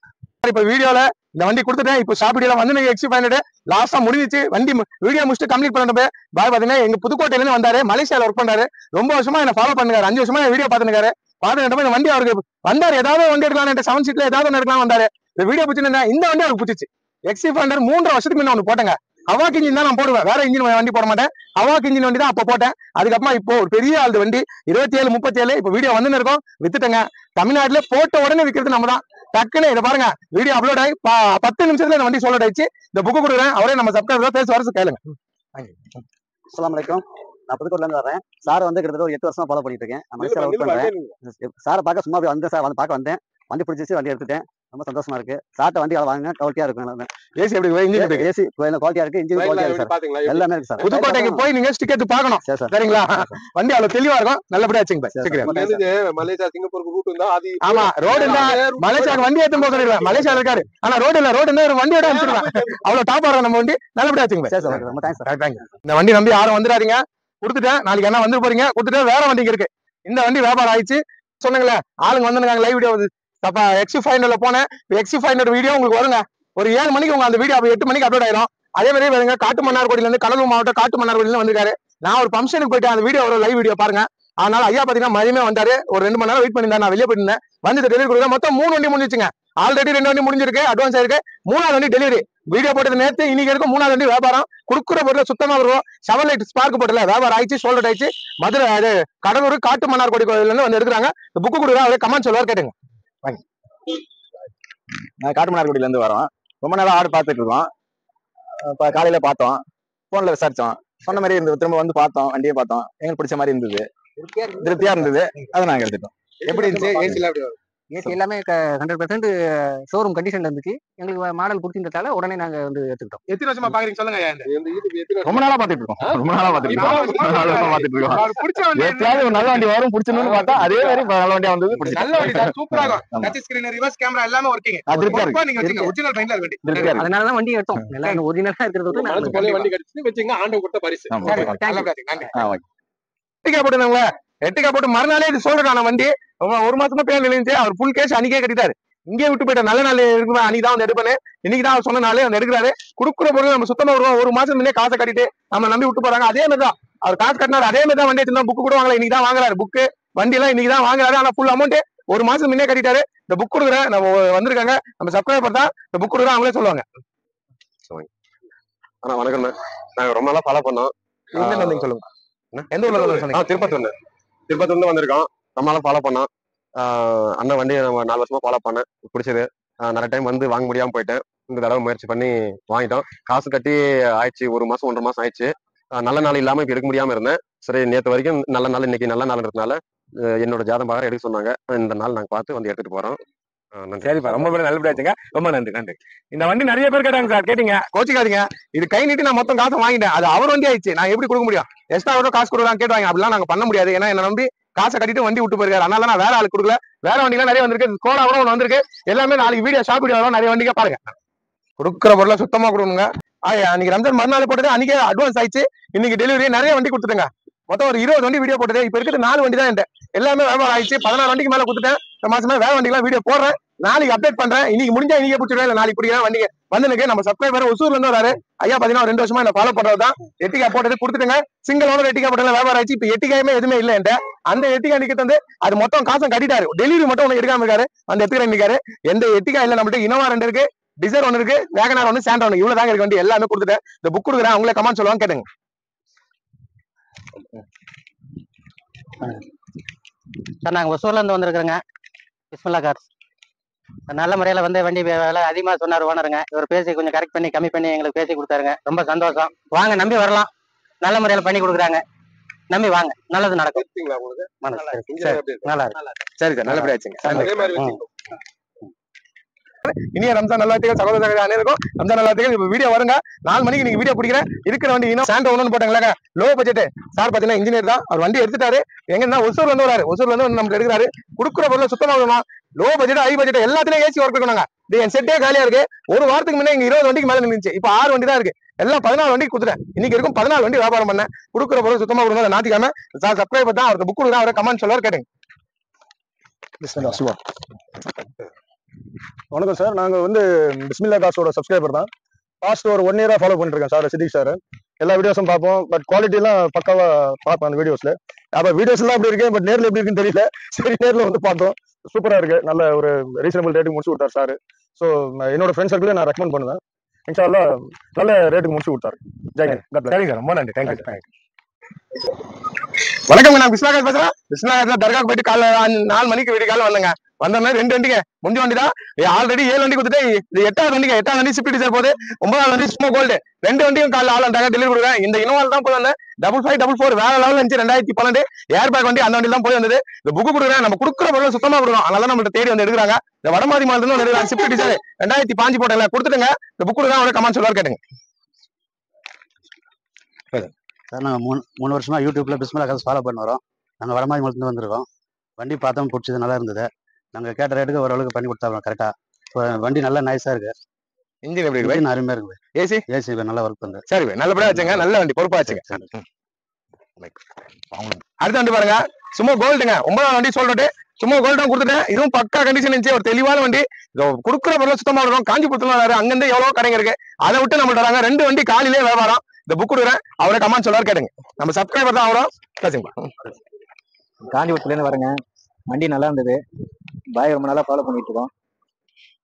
இப்ப வீடியோல இந்த வண்டி கொடுத்துட்டேன். இப்போ ஷாப் வீடியோல வந்து நீங்க XC500 லாஸ்டா முடிஞ்சிச்சு. வண்டி வீடியோ முடிச்சுட்டு கம்ப்ளீட் பண்ணிட்டு பாய் பாத்தீங்கன்னா எங்க புதுக்கோட்டையில இருந்து வந்தாரு, மலேசியால ஒர்க் பண்றாரு. ரொம்ப வருஷமா என்ன ஃபாலோ பண்ணுறாரு, 5 வருஷமா வீடியோ பாத்துருக்காரு. பாத்துக்கிட்ட இந்த வண்டி அவருக்கு வந்தாரு, ஏதாவது வண்டி எடுக்கலாம், 7 சீட்ல ஏதாவது ஒன்று எடுக்கலாம் வந்தாரு. இந்த வீடியோ பிடிச்சிருந்தா இந்த வண்டி அவருக்கு பிடிச்சிச்சு. XC500 3 வருஷத்துக்கு முன்ன ஒன்று போட்டேங்க. ஹவாக்கு இன்ஜின் தான் நான் போடுவேன், வேற இன்ஜின் வண்டி போட மாட்டேன். ஹவாக்கு இன்ஜின் வண்டி தான் அப்போ போட்டேன். அதுக்கப்புறமா இப்போ ஒரு பெரிய ஆள் வண்டி 27 37 இப்போ வீடியோ வந்து இருக்கோம், வித்துட்டேங்க. தமிழ்நாட்டுல போட்ட உடனே விற்கிறது நம்ம தான். டக்குன்னு இதை பாருங்க, வீடியோ அப்லோட் ஆகி 10 நிமிஷத்துல இந்த வண்டி சோல்ட் ஆயிடுச்சு. இந்த புக்கு கொடுக்குறேன், அவரே நம்ம சப்ஸ்கிரைபர் பேச வரசு கேளுங்க. அஸ்ஸலாமு அலைக்கும். நான் புதுக்கோட்டையில இருந்து வரேன். சார் வந்து கிட்டத்தட்ட ஒரு 8 வருஷமா ஃபாலோ பண்ணிட்டு இருக்கேன். நான் மலேசியால ஒர்க் பண்றேன். சாரை பார்க்க சும்மா அப்படி வந்தேன் சார், வந்து பார்க்க வந்தேன். வண்டி பிடிச்சிச்சு, வண்டி எடுத்துட்டேன். ரொம்ப சந்தோஷமா இருக்கு. சார்ட்ட வண்டி வாங்க, குவாலிட்டியா இருக்கும். ஏசி எப்படி இன்ஜின் ஏசி குவாலிட்டியா இருக்கு, இன்ஜின் குவாலிட்டியா இருக்கு சார், எல்லாமே இருக்கு சார். புதுக்கோட்டைக்கு போய் நீங்க ஸ்டிக் எடுத்து பார்க்கணும் சரிங்களா? வண்டி அவ்வளவு தெளிவா இருக்கும், நல்லபடியா வச்சுங்க. மலேசியா சிங்கப்பூருக்கு ரூட் இருந்தா அது ஆமா, ரோடு இருந்தா மலேசியாவுக்கு வண்டி ஏத்தும் போது மலேசியால இருக்காரு, ஆனா ரோடு இல்ல, ரோடு இருந்தா ஒரு வண்டியோட அனுப்பிச்சிருவேன். அவ்வளவு டாப்பா இருக்கும் நம்ம வண்டி, நல்லபடியா வச்சுங்க. இந்த வண்டி நம்பி யாரும் வந்துடாதீங்க, கொடுத்துட்டேன். நாளைக்கு என்ன வந்து போறீங்க, கொடுத்துட்டு வேற வண்டிக்கு இருக்கு. இந்த வண்டி வியாபாரம் ஆயிடுச்சு சொன்னீங்களே, ஆளுங்க வந்துருக்காங்க. லைவ் வீடியோ தப்பா XC500 போனேன். XC500 வீடியோ உங்களுக்கு வருங்க. ஒரு 7 மணிக்கு உங்க அந்த வீடியோ 8 மணிக்கு அப்லோட் ஆயிரும். அதே மாதிரி வருங்க, காட்டுமன்னார்கோடியில இருந்து, கடலூர் மாவட்டம் காட்டுமன்னார்கோடியில இருந்து வந்திருக்காரு. நான் ஒரு ஃபங்க்ஷனுக்கு போயிட்டு அந்த வீடியோ ஒரு லைவ் வீடியோ பாருங்க. அதனால ஐயா பாத்தீங்கன்னா மதியமே வந்தாரு, ஒரு 2 மணி நேரம் வெயிட் பண்ணியிருந்தேன். நான் வெளியே போயிருந்தேன், வந்து டெலிவரி கொடுக்க மொத்தம் 3 வண்டி முடிஞ்சுச்சுங்க. ஆல்ரெடி 2 வண்டி முடிஞ்சிருக்கு, அட்வான்ஸ் ஆயிருக்கு. 3ஆவது வண்டி டெலிவரி. வீடியோ போட்டது நேற்று, இன்னைக்கு இருக்கும் 3ஆவது வண்டி வியாபாரம். கொடுக்குற பொருள் சுத்தமா வரும். Chevrolet Spark போட்டல வியாபாரம் ஆயிடுச்சு, சோல்ட் ஆயிடுச்சு. மதுரை அது கடலூர் காட்டுமன்னார்கோடி கோயில இருந்து வந்து எடுக்கிறாங்க. இந்த புக்கு கொடுக்குறா, அவரே கமெண்ட் சொல்லுவார், கேட்டுங்க. நான் காட்டுமன்னார்குடியில இருந்து வரோம். ரொம்ப நேரம் ஆடு பார்த்துட்டு இருக்கோம். இப்போ காலையில பார்த்தோம், போன்ல விசாரிச்சோம், சொன்ன மாதிரி இருந்தது. திரும்ப வந்து பார்த்தோம், வண்டியை பார்த்தோம், எங்களுக்கு பிடிச்ச மாதிரி இருந்தது, திருப்தியா இருந்தது. அதை நாங்க எடுத்துட்டோம். எப்படி இருந்துச்சு? ஏசில எப்படி ஏசி எல்லாமே 100% ஷோரூம் கண்டிஷன்ல இருந்துச்சு. எங்களுக்கு மாடல் பிடிச்சிருந்ததால உடனே நாங்க வந்து எடுத்துக்கிட்டோம். எத்தனை வருஷமா பாக்குறீங்க சொல்லுங்க ஐயா. ரொம்ப நாளா பாத்துட்டு இருக்கோம். ரொம்ப நாளா பாத்துட்டு இருக்கோம். அவருக்கு பிடிச்ச வண்டி எப்பயாவது ஒரு நல்ல வண்டி வரும் பிடிச்சணும்னு பார்த்தா அதே மாதிரி நல்ல வண்டியா வந்தது. நல்ல வண்டி சார், சூப்பரா இருக்கும். டச் ஸ்கிரீன், ரிவர்ஸ் கேமரா எல்லாமே ஒர்க்கிங். நீங்க வச்சீங்க ஒரிஜினல் பெயிண்ட்ல வண்டி. அதனாலதான் வண்டி எடுத்தோம். எல்லாம் ஒரிஜினலா இருக்கிறது மனசு போல வண்டி கிடைச்சு வச்சுங்க, ஆண்டவன் கொடுத்த பரிசு. எட்டிக்கா போட்டுருந்தாங்களா, எட்டிக்கா போட்டு மறுநாளே இது சொல்றான வண்டி ஒரு மாசமா பேர் நிலைஞ்சு அவர் ஃபுல் கேஷ் அன்னைக்கே கட்டிட்டாரு. இங்கே விட்டு போயிட்ட நல்ல நாள் இருக்குமா, அன்னைக்கு தான் வந்து எடுப்பேன். இன்னைக்கு தான் அவர் சொன்ன நாளே வந்து எடுக்கிறாரு. கொடுக்குற பொருள் நம்ம சுத்தமா வருவோம். ஒரு மாசம் முன்னே காசை கட்டிட்டு நம்ம நம்பி விட்டு போறாங்க. அதே மாதிரி தான் அவர் காசு கட்டினாரு. அதே மாதிரி தான் வண்டி எடுத்து புக் கூட வாங்கல. இன்னைக்கு தான் வாங்குறாரு புக்கு. வண்டி எல்லாம் இன்னைக்கு தான் வாங்குறாரு. ஆனா ஃபுல் அமௌண்ட் ஒரு மாசம் முன்னே கட்டிட்டாரு. இந்த புக் கொடுக்குறேன் நம்ம வந்திருக்காங்க, நம்ம சப்ஸ்கிரைபர் தான் இந்த புக் கொடுக்குறேன், அவங்களே சொல்லுவாங்க. ஆனா வணக்கம், நாங்க ரொம்ப நாளா ஃபாலோ பண்ணோம். எந்த வந்தீங்க சொல்லுங்க. எந்த ஊர்ல சொன்னீங்க? திருப்பத்தூர்ல வந்திருக்கோம். ரொம்ப நாளா ஃபாலோ பண்ணோம். அண்ணன் வண்டியை நம்ம 4 வருஷமா ஃபாலோ பண்ணேன், பிடிச்சது. நிறைய டைம் வந்து வாங்க முடியாம போயிட்டேன். இந்த தடவை முயற்சி பண்ணி வாங்கிட்டோம். காசு கட்டி ஆயிடுச்சு, 1 மாசம் 1.5 மாசம் ஆயிடுச்சு. நல்ல நாள் இல்லாம இப்ப எடுக்க முடியாம இருந்தேன். சரி, நேற்று வரைக்கும் நல்ல நாள், இன்னைக்கு நல்ல நாள்ன்றதுனால என்னோட ஜாதகம் பார்க்க எடுக்க சொன்னாங்க. இந்த நாள் நாங்க பார்த்து வந்து எடுத்துட்டு போறோம். சரிப்பா, ரொம்ப பேர் நல்லபடியாச்சுங்க. ரொம்ப நன்றி நன்றி. இந்த வண்டி நிறைய பேர் கேட்டாங்க சார், கேட்டீங்க, கோச்சிக்காதீங்க. இது கை நீட்டி நான் மொத்தம் காசு வாங்கிட்டேன். அது அவர் வண்டி ஆயிடுச்சு, நான் எப்படி கொடுக்க முடியும்? எக்ஸ்ட்ரா கூட காசு கொடுக்குறாங்க கேட்டுவாங்க. அப்படிலாம் நாங்க பண்ண முடியாது. ஏன்னா என்ன நம்பி காசை கட்டிட்டு வண்டி விட்டு போயிருக்காரு. அதனால நான் வேற ஆளு கொடுக்கல. வேற வண்டிலாம் நிறைய வந்திருக்கு. ஸ்கோடா கூட ஒன்று வந்திருக்கு. எல்லாமே நாளைக்கு வீடியோ ஷாப் வீடியோ வரும், நிறைய வண்டிங்க பாருங்க. கொடுக்குற பொருளை சுத்தமா கொடுங்க. அன்னைக்கு ரம்ஜான் மறுநாள் போட்டது, அன்னைக்கே அட்வான்ஸ் ஆயிடுச்சு. இன்னைக்கு டெலிவரி நிறைய வண்டி கொடுத்துட்டுங்க. மொத்தம் ஒரு 20 வண்டி வீடியோ போட்டது. இப்ப இருக்கிறது 4 வண்டி தான் என்கிட்ட. எல்லாமே வியாபாரம் ஆயிடுச்சு. 16 வண்டிக்கு மேல கொடுத்துட்டேன். இந்த மாசமே வேற வண்டிலாம் வீடியோ போடுறேன். நாளைக்கு அப்டேட் பண்றேன். இன்னைக்கு முடிஞ்சா இன்னைக்கு பிடிச்சிருவேன், இல்ல நாளைக்கு பிடிக்கிறேன். வண்டிங்க வந்து நம்ம சப்ஸ்கிரைபர் ஒசூர்ல இருந்து வராரு ஐயா. 2 வருஷமா என்ன ஃபாலோ பண்றதுதான். எட்டிகா போட்டது கொடுத்துட்டுங்க. சிங்கிள் ஓனர் எட்டிகா போட்டதுல வியாபாரம் ஆயிடுச்சு. இப்ப எட்டிகாயுமே எதுவுமே இல்ல என்கிட்ட. அந்த எட்டிகா நிக்க வந்து அது மொத்தம் காசும் கட்டிட்டாரு. டெலிவரி மட்டும் ஒண்ணு எடுக்காம இருக்காரு. அந்த எடுத்துக்கிறேன் நிக்காரு. எந்த எட்டிகா இல்ல நம்மகிட்ட. இனோவா 2 இருக்கு, டிசைர் 1 இருக்கு, வேகனார் 1, சாண்டா 1. இவ்வளவு தாங்க இருக்கு வண்டி. எல்லாமே கொடுத்துட்டேன். இந்த புக் கொடுக்குறேன், அவங்களே கமெண்ட் சொல்லுவாங்க, கேட்டுங்க. சார் நாங்கள் ஒசூர்ல இருந்து வந்திருக்கிறோங்க. பிஸ்மில்லா கார்ஸ். நல்ல முறையில் வந்து வண்டி விலை அதிகமாக சொன்னார் ஓனருங்க. இவர் பேசி கொஞ்சம் கரெக்ட் பண்ணி கம்மி பண்ணி எங்களுக்கு பேசி கொடுத்தாருங்க. ரொம்ப சந்தோஷம். வாங்க, நம்பி வரலாம். நல்ல முறையில் பண்ணி கொடுக்குறாங்க. நம்பி வாங்க, நல்லது நடக்கும். நல்லா இருக்கு. சரி சார், நல்லபடியா ஆச்சுங்க. இனிய ரம்ஜான் நல்லாத்துக்கு சகோதர அனைவருக்கும் ரம்ஜான் நல்லாத்துக்கு. இப்ப வீடியோ வருங்க, 4 மணிக்கு நீங்க வீடியோ பிடிக்கிறேன். இருக்கிற வண்டி இன்னும் சாண்டோ 1 போட்டாங்களா, லோ பட்ஜெட். சார் பாத்தீங்கன்னா இன்ஜினியர் தான். அவர் வண்டி எடுத்துட்டாரு. எங்கன்னா ஒசூர்ல இருந்து வராரு. ஒசூர்ல இருந்து நம்ம எடுக்கிறாரு. கொடுக்குற பொருள் சுத்தமா இருக்கணும். லோ பட்ஜெட், ஹை பட்ஜெட் எல்லாத்துலயும் ஏசி ஒர்க் இருக்கணுங்க. இது என் செட்டே காலியா இருக்கு. ஒரு வாரத்துக்கு முன்னே இங்க 20 வண்டிக்கு மேல நின்றுச்சு. இப்ப 6 வண்டி தான் இருக்கு. எல்லாம் 14 வண்டி கொடுத்துட்டேன். இன்னைக்கு இருக்கும் 14 வண்டி வியாபாரம் பண்ணேன். கொடுக்குற பொருள் சுத்தமா கொடுங்க. நாத்திக்காம சார் சப்ஸ்கிரைபர் தான், அவருக்கு புக் கொடுங்க, அவரை கமெண்ட் சொல்லுவார், கேட்டுங்க. வணக்கம் சார், நாங்க வந்து பிஸ்மில்லா காசோட சப்ஸ்கிரைபர் தான். பாஸ்ட் ஒரு 1 இயரா ஃபாலோ பண்ணிட்டு இருக்கேன் சார், சித்திக் சார். எல்லா வீடியோஸும் பார்ப்போம். பட் குவாலிட்டி எல்லாம் பக்காவா பார்ப்பேன் அந்த வீடியோஸ்ல. அப்ப வீடியோஸ் எல்லாம் அப்படி இருக்கு, பட் நேர்ல எப்படி இருக்குன்னு தெரியல. சரி, நேர்ல வந்து பார்த்தோம். சூப்பரா இருக்கு. நல்ல ஒரு ரீசனபிள் ரேட்டுக்கு முடிச்சு கொடுத்தாரு சார். ஸோ என்னோட ஃப்ரெண்ட் சர்க்கிளே நான் ரெக்கமெண்ட் பண்ணுவேன். இன்ஷா அல்லாஹ் நல்ல ரேட்டுக்கு முடிச்சு கொடுத்தாரு. ஜெயகன். சரிங்க சார், ரொம்ப நன்றி. தேங்க்யூ. வணக்கம், நான் பிஸ்மில்லா பேசுறேன். பிஸ்மில்லா தர்காக்கு போயிட்டு காலைல 4 மணிக்கு வீடு காலைல வந்தேங்க. வந்தோம்னா 2 வண்டிங்க, முந்தி வண்டி தான். ஆல்ரெடி 7 வண்டி கொடுத்துட்டு இது 8வது வண்டிங்க. 8வது வண்டி ஸ்விஃப்ட் டிசைர் போகுது. 9வது வண்டி ஸ்மோ கோல்டு. 2 வண்டியும் காலைல ஆளாண்டாங்க, டெலிவரி கொடுக்குறேன். இந்த இனோவால் தான் போய் வந்தேன். 5544 வேற லெவல் இருந்துச்சு. 2012 ஏர் பேக் வண்டி. அந்த வண்டி தான் போய் வந்தது. இந்த புக்கு கொடுக்குறேன். நம்ம கொடுக்குற பொருள் சுத்தமா கொடுக்கும். அதனால நம்மள்ட்ட தேடி வந்து எடுக்கிறாங்க. இந்த வடமாதி மாநிலத்துல வந்து எடுக்கிறாங்க. ஸ்விஃப்ட் டிசைர் 2005 போட்டேன், கொடுத்துட்டுங்க. இந்த புக்கு கொடுக்குறேன், அவரை கமெண்ட் சொல்லுவார், கேட்டுங்க. சார் நாங்கள் 3 வருஷமா யூடியூப்ல பிஸ்மில்லா காசு ஃபாலோ பண்ணி வரோம். நாங்கள் வடமாதி மாநிலத்துல வந்திருக்கோம். வண்டி பார்த்தோம், பிடிச்சது, நல்லா இருந்தது. நாங்கள் கேட்ட ரேட்டுக்கு ஓரளவுக்கு பண்ணி கொடுத்தாங்க கரெக்டா. வண்டி நல்லா நைஸா இருக்கு. இன்ஜின் எப்படி இருக்கு? அருமையா இருக்கு. ஏசி நல்லா ஒர்க் பண்ணுது. சரி, நல்லபடியா வச்சுங்க. நல்ல வண்டி, பொறுப்பா வச்சுங்க. அடுத்த வண்டி பாருங்க, சும்மா கோல்டுங்க. 9வது வண்டி சொல்லிட்டு சும்மா கோல்டும் கொடுத்துட்டேன். இதுவும் பக்கா கண்டிஷன் இருந்துச்சு. ஒரு தெளிவான வண்டி. கொடுக்குற பொருள் சுத்தமா இருக்கும். காஞ்சிபுரத்துல வராரு. அங்கிருந்து எவ்வளவு கடைங்க இருக்கு, அதை விட்டு நம்மள்ட்ட வராங்க. 2 வண்டி காலையிலே வியாபாரம். இந்த புக் கொடுக்குறேன், அவரை கமெண்ட் சொல்லுவார், கேட்டுங்க. நம்ம சப்ஸ்கிரைபர் தான் அவரும். காஞ்சிபுரத்துல இருந்து வரேங்க. வண்டி நல்லா இருந்தது. பாய் ரொம்ப நாளா ஃபாலோ பண்ணிட்டு இருக்கோம்.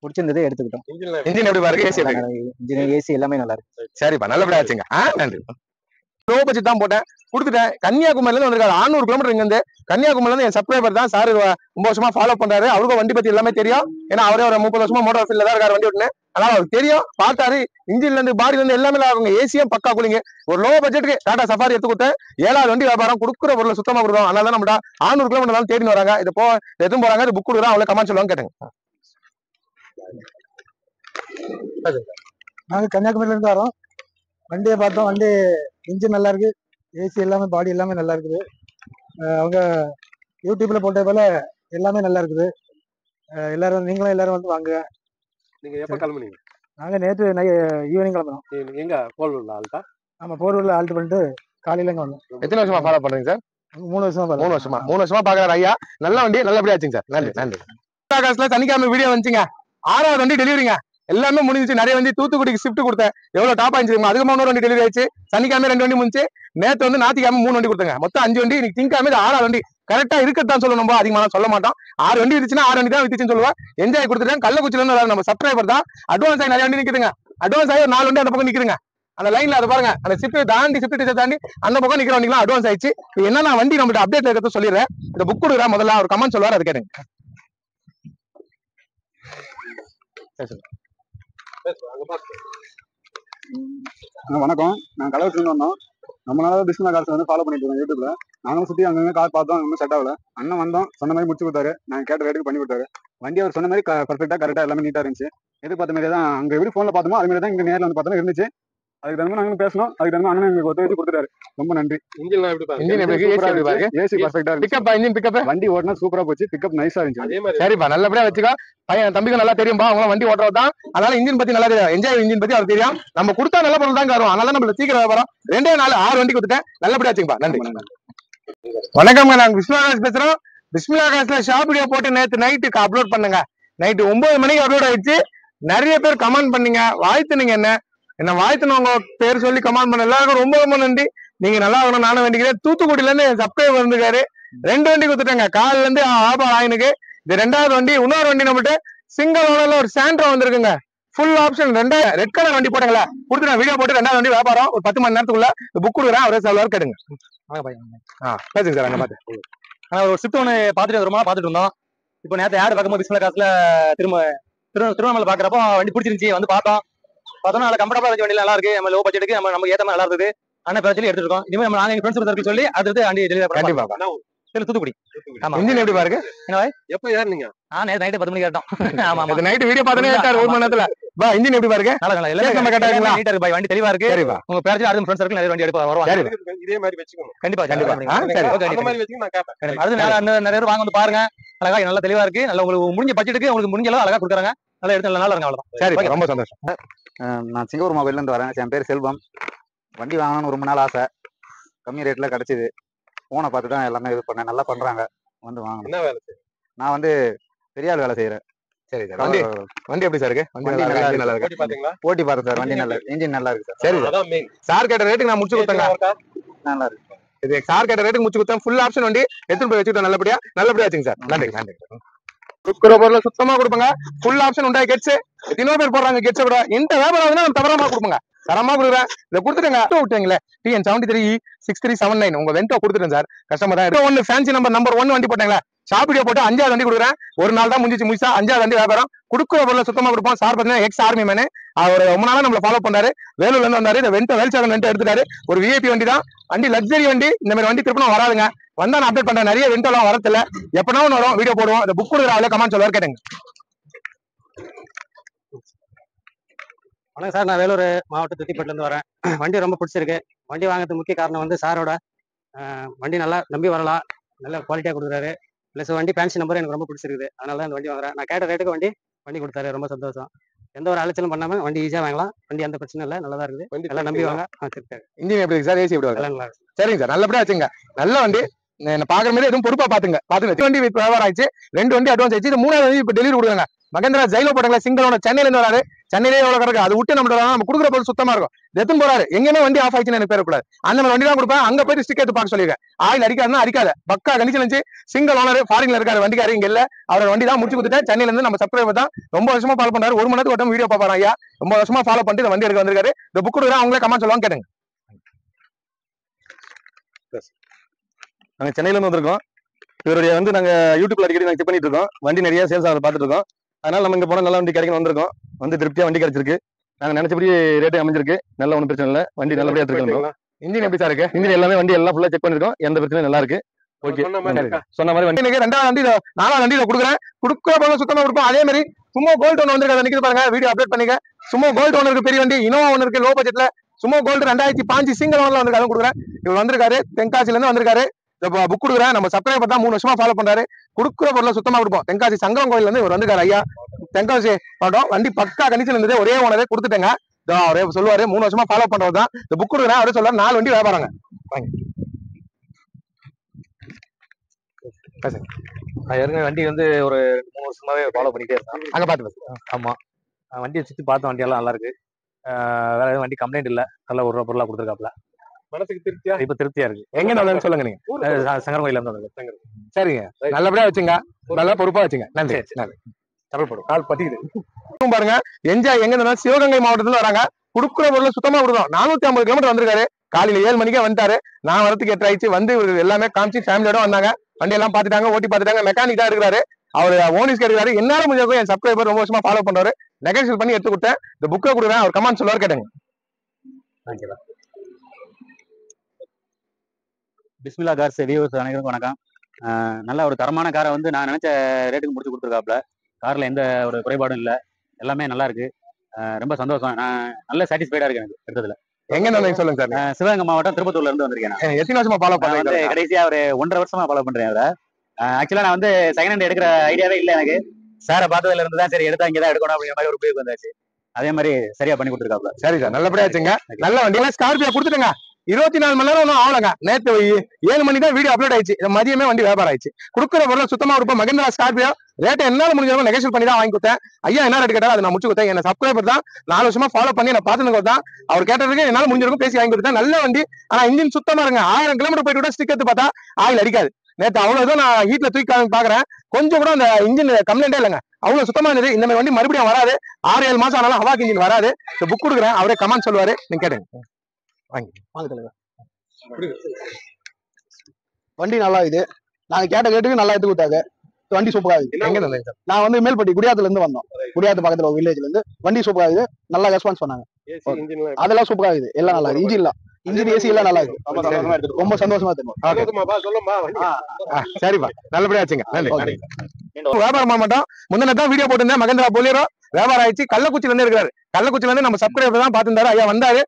பிடிச்சிருந்தது, எடுத்துக்கிட்டோம். இன்ஜின் எப்படி பாருங்க, இன்ஜின் ஏசி எல்லாமே நல்லா இருக்கு. சரிப்பா, நல்லபடியா வச்சுங்க. நன்றி. லோ பட்ஜெட் தான் போட்டேன், கொடுத்துட்டேன். கன்னியாகுமரில இருந்து வந்திருக்காரு. 600 கிலோமீட்டர் இங்க இருந்து. கன்னியாகுமரில இருந்து என் சப்ஸ்கிரைபர் தான் சார். 9 வருஷமா ஃபாலோ பண்றாரு. அவருக்கும் வண்டி பத்தி எல்லாமே தெரியும். ஏன்னா அவரே ஒரு 30 வருஷமா மோட்டார் ஃபீல்ட்ல தான் இருக்காரு, வண்டி ஓட்டுன்னு. அதனால அவருக்கு தெரியும். பார்த்தாரு, இன்ஜின்ல இருந்து பாடில இருந்து எல்லாமே நல்லா இருக்குங்க. ஏசியும் பக்கா கூலிங்க. ஒரு லோ பட்ஜெட்டுக்கு டாடா சஃபாரி எடுத்து கொடுத்தேன். 7வது வண்டி வியாபாரம், கொடுக்குற பொருள் சுத்தமா கொடுக்கும். அதனால தான் நம்ம 600 கிலோமீட்டர் தேடி வராங்க. இது எதுவும் போறாங்க, இது புக் கொடுக்குறோம், அவங்களே கமெண்ட் சொல்லுவாங்க கேட்டுங்க. நாங்க கன்னியாகுமரியில இருந்து வரோம். வண்டியை பார்த்தோம். வண்டி இன்ஜின் நல்லா இருக்கு, ஏசி எல்லாமே பாடி எல்லாமே நல்லா இருக்குது. அவங்க யூடியூப்ல போட்ட போல எல்லாமே நல்லா இருக்குது. எல்லாரும் நீங்களும் எல்லாரும் வந்து வாங்க. நீங்க எப்ப கிளம்புனீங்க? நாங்க நேற்று ஈவினிங் கிளம்புறோம். எங்க போர்வூர்ல ஆல்ட்டா? ஆமா, போர்வூர்ல ஆல்ட் பண்ணிட்டு காலையில இங்க வந்தோம். எத்தனை வருஷமா ஃபாலோ பண்றீங்க சார்? 3 வருஷமா 3 வருஷமா பாக்குறாரு ஐயா. நல்ல வண்டி நல்லபடியா ஆச்சுங்க சார். நன்றி நன்றி. ஆகாஷ்ல சனிக்கிழமை வீடியோ வந்துச்சுங்க. 6வது வண்டி டெலிவரிங்க. எல்லாமே முடிஞ்சிச்சு. நிறைய வண்டி தூத்துக்குடிக்கு ஷிஃப்ட் கொடுத்தேன். எவ்வளவு டாப் ஆயிடுச்சு. அதுக்கு 3 வண்டி டெலிவரி ஆயிடுச்சு. சனிக்கிழமை 2 வண்டி முடிஞ்சு. நேற்று வந்து ஞாயிற்றுக்கிழமை 3 வண்டி கொடுத்தாங்க. மொத்தம் 5 வண்டி. இன்னைக்கு திங்கக்கிழமை 6வது வண்டி. கரெக்டா இருக்கத்தான் சொல்லணும், நம்ம அதிகமா சொல்ல மாட்டோம். 6 வண்டி இருந்துச்சுன்னா 6 வண்டி தான் வித்துச்சுன்னு சொல்லுவேன். என்ஜாய் கொடுத்துட்டேன். கள்ளக்குச்சில இருந்து நம்ம சப்ஸ்கிரைபர் தான். அட்வான்ஸ் ஆகி நிறைய வண்டி நிக்குதுங்க. அட்வான்ஸ் ஆகி ஒரு 4 வண்டி அந்த பக்கம் நிக்குதுங்க. அந்த லைன்ல அதை பாருங்க. அந்த ஷிஃப்ட் தாண்டி அந்த பக்கம் நிக்கிற வண்டிலாம் அட்வான்ஸ் ஆயிடுச்சு. என்னன்னா வண்டி நம்மகிட்ட அப்டேட் இருக்கிறத சொல்லிடுறேன். இந்த புக் கொடுக்குறேன். முதல்ல ஒரு கமெண்ட் சொல்லுவார், அது கேட்டுங்க. வணக்கம். நான் கள்ளக்குறிச்சில வந்தோம். நம்மளால பிஸ்மில்லா கார்ஸ் வந்து ஃபாலோ பண்ணிட்டு இருக்கோம் யூடியூப்ல. நாங்களும் சுத்தி அங்கங்க கார் பார்த்தோம், இன்னும் செட் ஆகல. அண்ணன் வந்தோம், சொன்ன மாதிரி முடிச்சு கொடுத்தாரு. நான் கேட்ட ரேட்டுக்கு பண்ணி கொடுத்தாரு. வண்டி அவர் சொன்ன மாதிரி பர்ஃபெக்டா கரெக்டா எல்லாமே நீட்டா இருந்துச்சு. எதிர்பார்த்த மாதிரி தான் அங்க எப்படி போன்ல பார்த்தோமோ அது மாதிரி தான் இங்க நேரில் வந்து பார்த்தோம் இருந்துச்சு. அதுக்கு தகுந்த நாங்களும் பேசணும். அதுக்கு தகுந்த அண்ணன் எங்களுக்கு ஒத்துழைச்சு கொடுத்துட்டாரு. ரொம்ப நன்றி. இன்ஜின் எப்படி பாருங்க? இன்ஜின் எப்படி இருக்கு? ஏசி பர்ஃபெக்டா இருந்துச்சு. பிக்கப் இன்ஜின் பிக்கப் வண்டி ஓட்டினா சூப்பரா போச்சு. பிக்கப் நைஸா இருந்துச்சு. அதே மாதிரி சரிப்பா, நல்லபடியா வச்சுக்கோ. பையன் தம்பிக்கு நல்லா தெரியும்பா, அவங்க வண்டி ஓட்டுறது தான். அதனால இன்ஜின் பத்தி நல்லா தெரியும். என்ஜாய் இன்ஜின் பத்தி அவருக்கு தெரியும். நம்ம கொடுத்தா நல்ல பொருள் தான் வரும். அதனால நம்ம சீக்கிரம் வரும். 2 நாள் 6 வண்டி கொடுத்துட்டேன். நல்லபடியா வச்சுக்கப்பா. நன்றி. வணக்கம்ங்க, நாங்க பிஸ்மில்லா பேசுறோம். பிஸ்மில்லா காசுல ஷாப் வீடியோ போட்டு நேற்று நைட்டுக்கு அப்லோட் பண்ணுங்க. நைட்டு 9 மணிக்கு அப்லோட் ஆயிடுச்சு. நிறைய பேர் கமெண்ட் பண்ணீங்க, வாழ்த்துனீங்க. என்ன வாழ்த்துனவங்க பேர் சொல்லி கமெண்ட் பண்ண எல்லாருக்கும் ரொம்ப ரொம்ப நன்றி. நீங்க நல்லா இருக்கணும் நானும் வேண்டிக்கிறேன். தூத்துக்குடியில இருந்து சப்ஸ்கிரைபர் வந்துருக்காரு. 2 வண்டி கொடுத்துட்டாங்க. காலில இருந்து ஆபார் ஆயினுக்கு. இது 2வது வண்டி. இன்னொரு வண்டி நம்மகிட்ட சிங்கிள் ஓனர்ல ஒரு சாண்ட்ரோ வந்திருக்குங்க. ஃபுல் ஆப்ஷன் 2 ரெட் கலர் வண்டி போட்டாங்களா கொடுத்துட்டேன். வீடியோ போட்டு 2வது வண்டி வியாபாரம் ஒரு 10 மணி நேரத்துக்குள்ள புக் கொடுக்குறேன். அவரே சொல்லுவார், கேட்டுங்க. பேசுங்க சார். அங்க பாத்து ஒரு ஸ்விஃப்ட் ஒன்று பார்த்துட்டு ரொம்ப பார்த்துட்டு இருந்தோம். இப்போ நேற்று ஆடு பார்க்கும்போது பிஸ்மில்லா காசுல திருவண்ணாமலை பார்க்குறப்போ வண்டி பிடிச்சிருந்துச்சி. வந்து பார்த்தோம்னா நல்லா கம்ஃபர்டபுளா இருந்துச்சு. வண்டி நல்லா இருக்கு. நம்ம லோ பட்ஜெட்டுக்கு நம்ம ஏற்ற மாதிரி நல்லா இருக்குது. அண்ணன் பேர் சொல்லி எடுத்துருக்கோம். இனிமேல் நம்ம நாங்கள் எங்கள் ஃப்ரெண்ட்ஸ் சர்க்கிள் சொல்லி அடுத்து வண்டி டெலிவரி கண்டிப்பா. தூத்துக்குடி. ஆமா. இன்ஜின் எப்படி பாருங்க? எப்ப ஏறினீங்க? நேற்று நைட்டு 10 மணிக்கு ஏறிட்டோம். ஆமா, அது நைட் வீடியோ பார்த்தனே ஏட்டார் 1 மணி நேரத்துல. பா இன்ஜின் எப்படி பாருங்க? நல்லா எல்லாமே நம்ம கேட்டாங்களா? நீட்டா இருக்கு. வண்டி தெளிவா இருக்கு. சரிப்பா. உங்க பேர் அடுத்த ஃப்ரெண்ட்ஸ் சர்க்கிள் நிறைய வண்டி எடுப்பா வருவாங்க. இதே மாதிரி வெச்சுக்கணும். கண்டிப்பா கண்டிப்பா. சரி, அந்த மாதிரி வெச்சுங்க, நான் கேட்பேன். அடுத்து நிறைய பேர் வாங்க வந்து பாருங்க. அழகா நல்லா தெளிவா இருக்கு. நல்லா உங்களுக்கு முடிஞ்ச பட்ஜெட்டுக்கு உங்களுக்கு முடிஞ்ச அளவு அழகா கொடுக்குறாங்க. நல்லா எடுத்து நல்லா இருங்க. அவ்வளவுதான். சரி, ரொம்ப சந்தோஷம். நான் சிங்கப்பூர் மொபைல்ல இருந்து வரேன். என் பேர் செல்வம். வண்டி வாங்கணும்னு ரொம்ப நாள் ஆசை. கம்மி ரேட்ல கிடைச்சது. போனை பார்த்து தான் எல்லாமே இது பண்ணேன். நல்லா பண்றாங்க. வந்து வாங்க. என்ன வேலை செய்ய? நான் வந்து பெரியாள் வேலை செய்யறேன். சரி சார். வண்டி எப்படி சார் இருக்கு? வண்டி நல்லா இருக்கு. ஓட்டி பாத்தீங்களா? ஓட்டி பார்த்தேன் சார். வண்டி நல்லா இருக்கு. இன்ஜின் நல்லா இருக்கு சார். சரி, அதான் மெயின். சார் கேட்ட ரேட்டுக்கு நான் முடிச்சு கொடுத்தேங்க. நல்லா இருக்கு. இது சார் கேட்ட ரேட்டுக்கு முடிச்சு கொடுத்தேன். ஃபுல் ஆப்ஷன் வண்டி எடுத்துட்டு போய் வச்சுக்கிட்டோம். நல்லபடியா வச்சுங்க சார். நன்றி நன்றி. கொடுக்குற பொருளை சுத்தமா கொடுப்பாங்க. ஃபுல் ஆப்ஷன் உண்டா கெட்ஸ். எத்தனை பேர் போடுறாங்க கெட்ஸை கூட. எந்த வியாபாரம் நம்ம தவறாம கொடுப்பாங்க. தரமா கொடுக்குறேன். இதை கொடுத்துட்டேங்க. விட்டுங்களே TN 736379 உங்க வெண்டோ கொடுத்துட்டேன் சார். கஸ்டமர் தான். 1 ஃபேன்சி நம்பர் 1 வண்டி போட்டாங்களா ஷாப் வீடியோ போட்டு 5வது வண்டி கொடுக்குறேன். ஒரு நாள் தான் முடிஞ்சு 5வது வண்டி வியாபாரம். கொடுக்குற பொருளை சுத்தமா கொடுப்போம். சார் பார்த்தீங்கன்னா எக்ஸ் ஆர்மி மேனு. அவர் ரொம்ப நாளா நம்மள ஃபாலோ பண்ணாரு. வேலூர்ல இருந்து வந்தாரு. இந்த வேல்சாகன் வெண்டோ எடுத்துட்டாரு. ஒரு VIP வண்டி தான். வண்டி லக்ஸரி வண்டி. இந்த மாதிரி வண்டி திருப்பணும் வராதுங்க. வந்தா நான் அப்டேட் பண்றேன். நிறைய வெண்டோலாம் வரதில்ல. எப்பனா ஒன்று வரும். வீடியோ போடுவோம். இந்த புக் கொடுக்குற ஆளே கமெண்ட் சொல்லுவார், கேட்டுங்க. வணக்கம் சார், நான் வேலூர் மாவட்ட துத்திப்பட்டிலேருந்து வரேன். வண்டி ரொம்ப பிடிச்சிருக்கு. வண்டி வாங்குறதுக்கு முக்கிய காரணம் வந்து சாரோட வண்டி நல்லா நம்பி வரலாம். நல்ல குவாலிட்டியாக கொடுக்குறாரு. ப்ளஸ் வண்டி ஃபேன்சி நம்பர் எனக்கு ரொம்ப பிடிச்சிருக்குது. அதனால தான் இந்த வண்டி வாங்குறேன். நான் கேட்ட ரேட்டுக்கு வண்டி கொடுத்தாரு. ரொம்ப சந்தோஷம். எந்த ஒரு அலைச்சலும் பண்ணாமல் வண்டி ஈஸியாக வாங்கலாம். வண்டி எந்த பிரச்சனை இல்லை. நல்லா தான் இருக்குது. எல்லாம் நம்பி வாங்க. இன்ஜின் எப்படி இருக்கு சார்? ஏசி எப்படி நல்லா இருக்கு. சரிங்க சார், நல்லபடியா வச்சுங்க. நல்ல வண்டி. என்ன பாக்குற மாதிரி எதுவும் பொறுப்பா பாத்துங்க. வண்டி வியாபாரம் ஆயிடுச்சு. 2 வண்டி அட்வான்ஸ் ஆயிடுச்சு. இது 3வது வண்டி இப்ப டெலிவரி கொடுங்க. மகேந்திரா ஜைலோ போட்டாங்களா சிங்கிள் சென்னையில இருந்து வராரு. சென்னையிலே எவ்வளவு கிடக்கு அது விட்டு நம்ம கொடுக்குற பொருள் சுத்தமா இருக்கும். எத்தனை போறாரு எங்கேயுமே வண்டி ஆஃப் ஆயிடுச்சுன்னு எனக்கு பேரக்கூடாது. அந்த மாதிரி வண்டி தான் கொடுப்பேன். அங்க போயிட்டு ஸ்டிக் எடுத்து பார்க்க சொல்லிருக்கேன். ஆயில் அடிக்காதுன்னா அடிக்காத. பக்கா கண்டிஷன் இருந்துச்சு. சிங்கிள் ஓனர் ஃபாரின்ல இருக்காரு. வண்டிக்காரு இங்க இல்ல. அவரோட வண்டி தான் முடிச்சு கொடுத்துட்டேன். சென்னையில இருந்து நம்ம சப்ஸ்கிரைபர் தான். ரொம்ப வருஷமா ஃபாலோ பண்றாரு. 1 மணி நேரத்துக்கு ஒருத்தம் வீடியோ பாப்பாரு ஐயா. ரொம்ப வருஷமா ஃபாலோ பண்ணிட்டு இந்த வண்டி எடுக்க வந்திருக்காரு. இந்த புக் கொடுக்குறேன். அவங்களே கமெண்ட் சொல்லுவாங்க, கேட்டுங்க. நாங்க சென்னையில இருந்து வந்திருக்கோம். இவருடைய வந்து நாங்க யூடியூப்ல அடிக்கடி நாங்க செக் பண்ணிட்டு இருக்கோம். வண்டி நிறைய சேல்ஸ் ஆகுது பார்த்துட்டு இருக்கோம். அதனால நம்ம இங்க போனா நல்ல வண்டி கிடைக்கணும் வந்திருக்கோம். வந்து திருப்தியா வண்டி கிடைச்சிருக்கு. நாங்க நினைச்சபடி ரேட்டு அமைஞ்சிருக்கு, நல்ல ஒன்றும் பிரச்சனை இல்லை, வண்டி நல்லபடியா எடுத்துக்கலாம். இன்ஜின் எப்படி சார் இருக்கு? இன்ஜின் எல்லாமே வண்டி எல்லாம் ஃபுல்லா செக் பண்ணிருக்கோம், எந்த பிரச்சனையும் நல்லா இருக்கு. ஓகே, சொன்ன மாதிரி வண்டி இன்னைக்கு 2வது வண்டி 4வது வண்டியில கொடுக்குறேன். கொடுக்குற போல சுத்தமா கொடுப்போம். அதே மாதிரி சும்மா கோல்ட் ஒன்று வந்திருக்கு, அதை நிக்குது பாருங்க, வீடியோ அப்டேட் பண்ணிக்க. சும்மா கோல்ட் ஒன்று இருக்கு, பெரிய வண்டி இனோவா ஒன்று இருக்கு, லோ பட்ஜெட்ல. சும்மா கோல்டு 2005 சிங்கிள் ஓனர்ல வந்திருக்கு, அதுவும் கொடுக்குறேன். இவர் வந்திருக்காரு, தென்காசில இருந்து வந்திருக்காரு. புக் கொடுக்குறேன். நம்ம சப்ஸ்கிரைபர் தான் 3 வருஷமா ஃபாலோ பண்றாரு. கொடுக்குற பொருளை சுத்தமா கொடுப்போம். தென்காசி சங்கரம் கோயில்ல இருந்து இவர் வந்திருக்காரு ஐயா. தென்காசி பாட்டோம் வண்டி பக்கா கண்டிஷன் இருந்தது, ஒரே ஓனரே கொடுத்துட்டேங்க. அவரே சொல்லுவாரு, 3 வருஷமா ஃபாலோ பண்றது தான். இந்த புக் கொடுக்குறேன், அவரே சொல்றாரு 4 வண்டி வியாபாரங்க. ஏற்கனவே வண்டி வந்து ஒரு 3 வருஷமாவே ஃபாலோ பண்ணிட்டே இருக்கேன். அங்க பாத்து ஆமா, வண்டியை சுத்தி பார்த்த வண்டி எல்லாம் நல்லா இருக்கு. வேற எதுவும் வண்டி கம்ப்ளைண்ட் இல்ல, நல்ல ஒரு பொருளா கொடுத்துருக்காப்ல. மனசுக்கு திருப்தியா? இப்ப திருப்தியா இருக்கு. எங்க நல்லதுன்னு சொல்லுங்க நீங்க. சங்கரன் கோயில இருந்து. சரிங்க, நல்லபடியா வச்சுங்க, நல்லா பொறுப்பா வச்சுங்க. நன்றி. தமிழ்படும் கால் பட்டிக்குது பாருங்க. என்ஜாய் எங்க இருந்தாலும் சிவகங்கை மாவட்டத்துல வராங்க. குடுக்குற பொருளை சுத்தமா கொடுக்கும். 450 கிலோமீட்டர் வந்திருக்காரு. காலையில 7 மணிக்கே வந்துட்டாரு. நான் வரத்துக்கு 8 ஆயிடுச்சு. வந்து எல்லாமே காமிச்சு ஃபேமிலியோட வந்தாங்க. வண்டி எல்லாம் பாத்துட்டாங்க, ஓட்டி பாத்துட்டாங்க. மெக்கானிக் தான் இருக்கிறாரு, அவர் ஓனிஸ் எடுக்கிறாரு. என்னால முடிஞ்சது என் சப்ஸ்கிரைபர் ரொம்ப வருஷமா ஃபாலோ பண்றாரு. நெகோஷியேட் பண்ணி எடுத்து கொடுத்தேன். இந்த புக்கை கொடுக்குறேன், அவர் கமெண்ட் சொல்லுவார், கேட்டுங்க. பிஸ்மில்லா கார்ஸ் வியூவர்ஸ் அனைவருக்கும் வணக்கம். நல்ல ஒரு தரமான காரை வந்து நான் நினைச்ச ரேட்டுக்கு முடிச்சு கொடுத்துருக்காப்ல. கார்ல எந்த ஒரு குறைபாடும் இல்லை, எல்லாமே நல்லா இருக்கு. ரொம்ப சந்தோஷம், நான் நல்ல சாட்டிஸ்ஃபைடா இருக்கு எனக்கு எடுத்ததுல. எங்க நான் சொல்லுங்க சார். சிவகங்கை மாவட்டம் திருப்பத்தூர்ல இருந்து வந்திருக்கேன். எத்தனை வருஷமா ஃபாலோ வந்து பண்றேன்? கடைசியா ஒரு 1.5 வருஷமா ஃபாலோ பண்றேன் அவரை. ஆக்சுவலா நான் வந்து செகண்ட் ஹேண்ட் எடுக்கிற ஐடியாவே இல்லை எனக்கு. சாரை பார்த்ததுல இருந்து தான் சரி எடுத்தா இங்கதான் எடுக்கணும் அப்படிங்கிற மாதிரி ஒரு முடிவுக்கு வந்தாச்சு. அதே மாதிரி சரியா பண்ணி கொடுத்துருக்காப்ல. சரி சார், நல்லபடியா வச்சுங்க. நல்ல வண்டி ஸ்கார்பியோ கொடுத்துட்டுங்க. 24 மணி நேரம் ஒன்றும் ஆகலங்க. நேற்று 7 மணி தான் வீடியோ அப்லோட் ஆயிடுச்சு. மதியமே வண்டி வியாபாரம் ஆயிடுச்சு. கொடுக்குற பொருள் சுத்தமா இருப்போம். மகேந்திரா ஸ்கார்பியோ ரேட்டை என்னால முடிஞ்சவங்க நெகோஷியேட் பண்ணி தான் வாங்கி கொடுத்தேன். ஐயா என்ன ரேட் கேட்டாலும் அதை நான் முடிச்சு கொடுத்தேன். என்ன சப்ஸ்கிரைபர் தான் 4 வருஷமா ஃபாலோ பண்ணி என்ன பார்த்துன்னு தான் அவர் கேட்டதுக்கு என்னால முடிஞ்சிருக்கும் பேசி வாங்கி கொடுத்தேன். நல்ல வண்டி, ஆனா இன்ஜின் சுத்தமா இருங்க. 1000 கிலோமீட்டர் போயிட்டு கூட ஸ்டிக் எடுத்து பார்த்தா ஆயில் அடிக்காது. நேற்று அவ்வளவுதான் நான் ஹீட்ல தூக்கி பாக்குறேன். கொஞ்சம் கூட அந்த இன்ஜின் கம்ப்ளைண்டே இல்லைங்க, அவ்வளவு சுத்தமா இருந்தது. இந்த மாதிரி வண்டி மறுபடியும் வராது. 6-7 மாசம் ஆனாலும் ஹவாக் இன்ஜின் வராது. இந்த புக் கொடுக்குறேன், அவரே கமெண்ட் சொல்லுவாரு, நீங்க கேட்டுங்க. வாங்கி வண்டி நல்லா இது. நாங்க கேட்ட கேட்டுக்கு நல்லா எடுத்து கொடுத்தாங்க. வண்டி சூப்பரா இருக்கு. எங்க இருந்தீங்க சார்? நான் வந்து மேல்பட்டி குடியாத்துல இருந்து வந்தோம். குடியாத்து பக்கத்துல ஒரு வில்லேஜ்ல இருந்து. வண்டி சூப்பரா இருக்கு, நல்லா ரெஸ்பான்ஸ் பண்ணாங்க. அதெல்லாம் சூப்பரா இருக்குது, எல்லாம் நல்லா இருக்கு. இன்ஜின் ஏசி எல்லாம் நல்லா இருக்கு. ரொம்ப சந்தோஷமா இருக்கும். சரிப்பா, நல்லபடியா வச்சுங்க. நன்றி. வியாபாரம் பண்ண மாட்டோம். முந்தின தான் வீடியோ போட்டிருந்தேன். மகேந்திரா பொலியரோ வியாபாரம் ஆயிடுச்சு. கள்ளக்குச்சில இருந்து இருக்கிறாரு. கள்ளக்குச்சில இருந்து நம்ம சப்ஸ்கிரைபர் தான் பாத்துருந்தாரு. ஐயா வந்தாரு,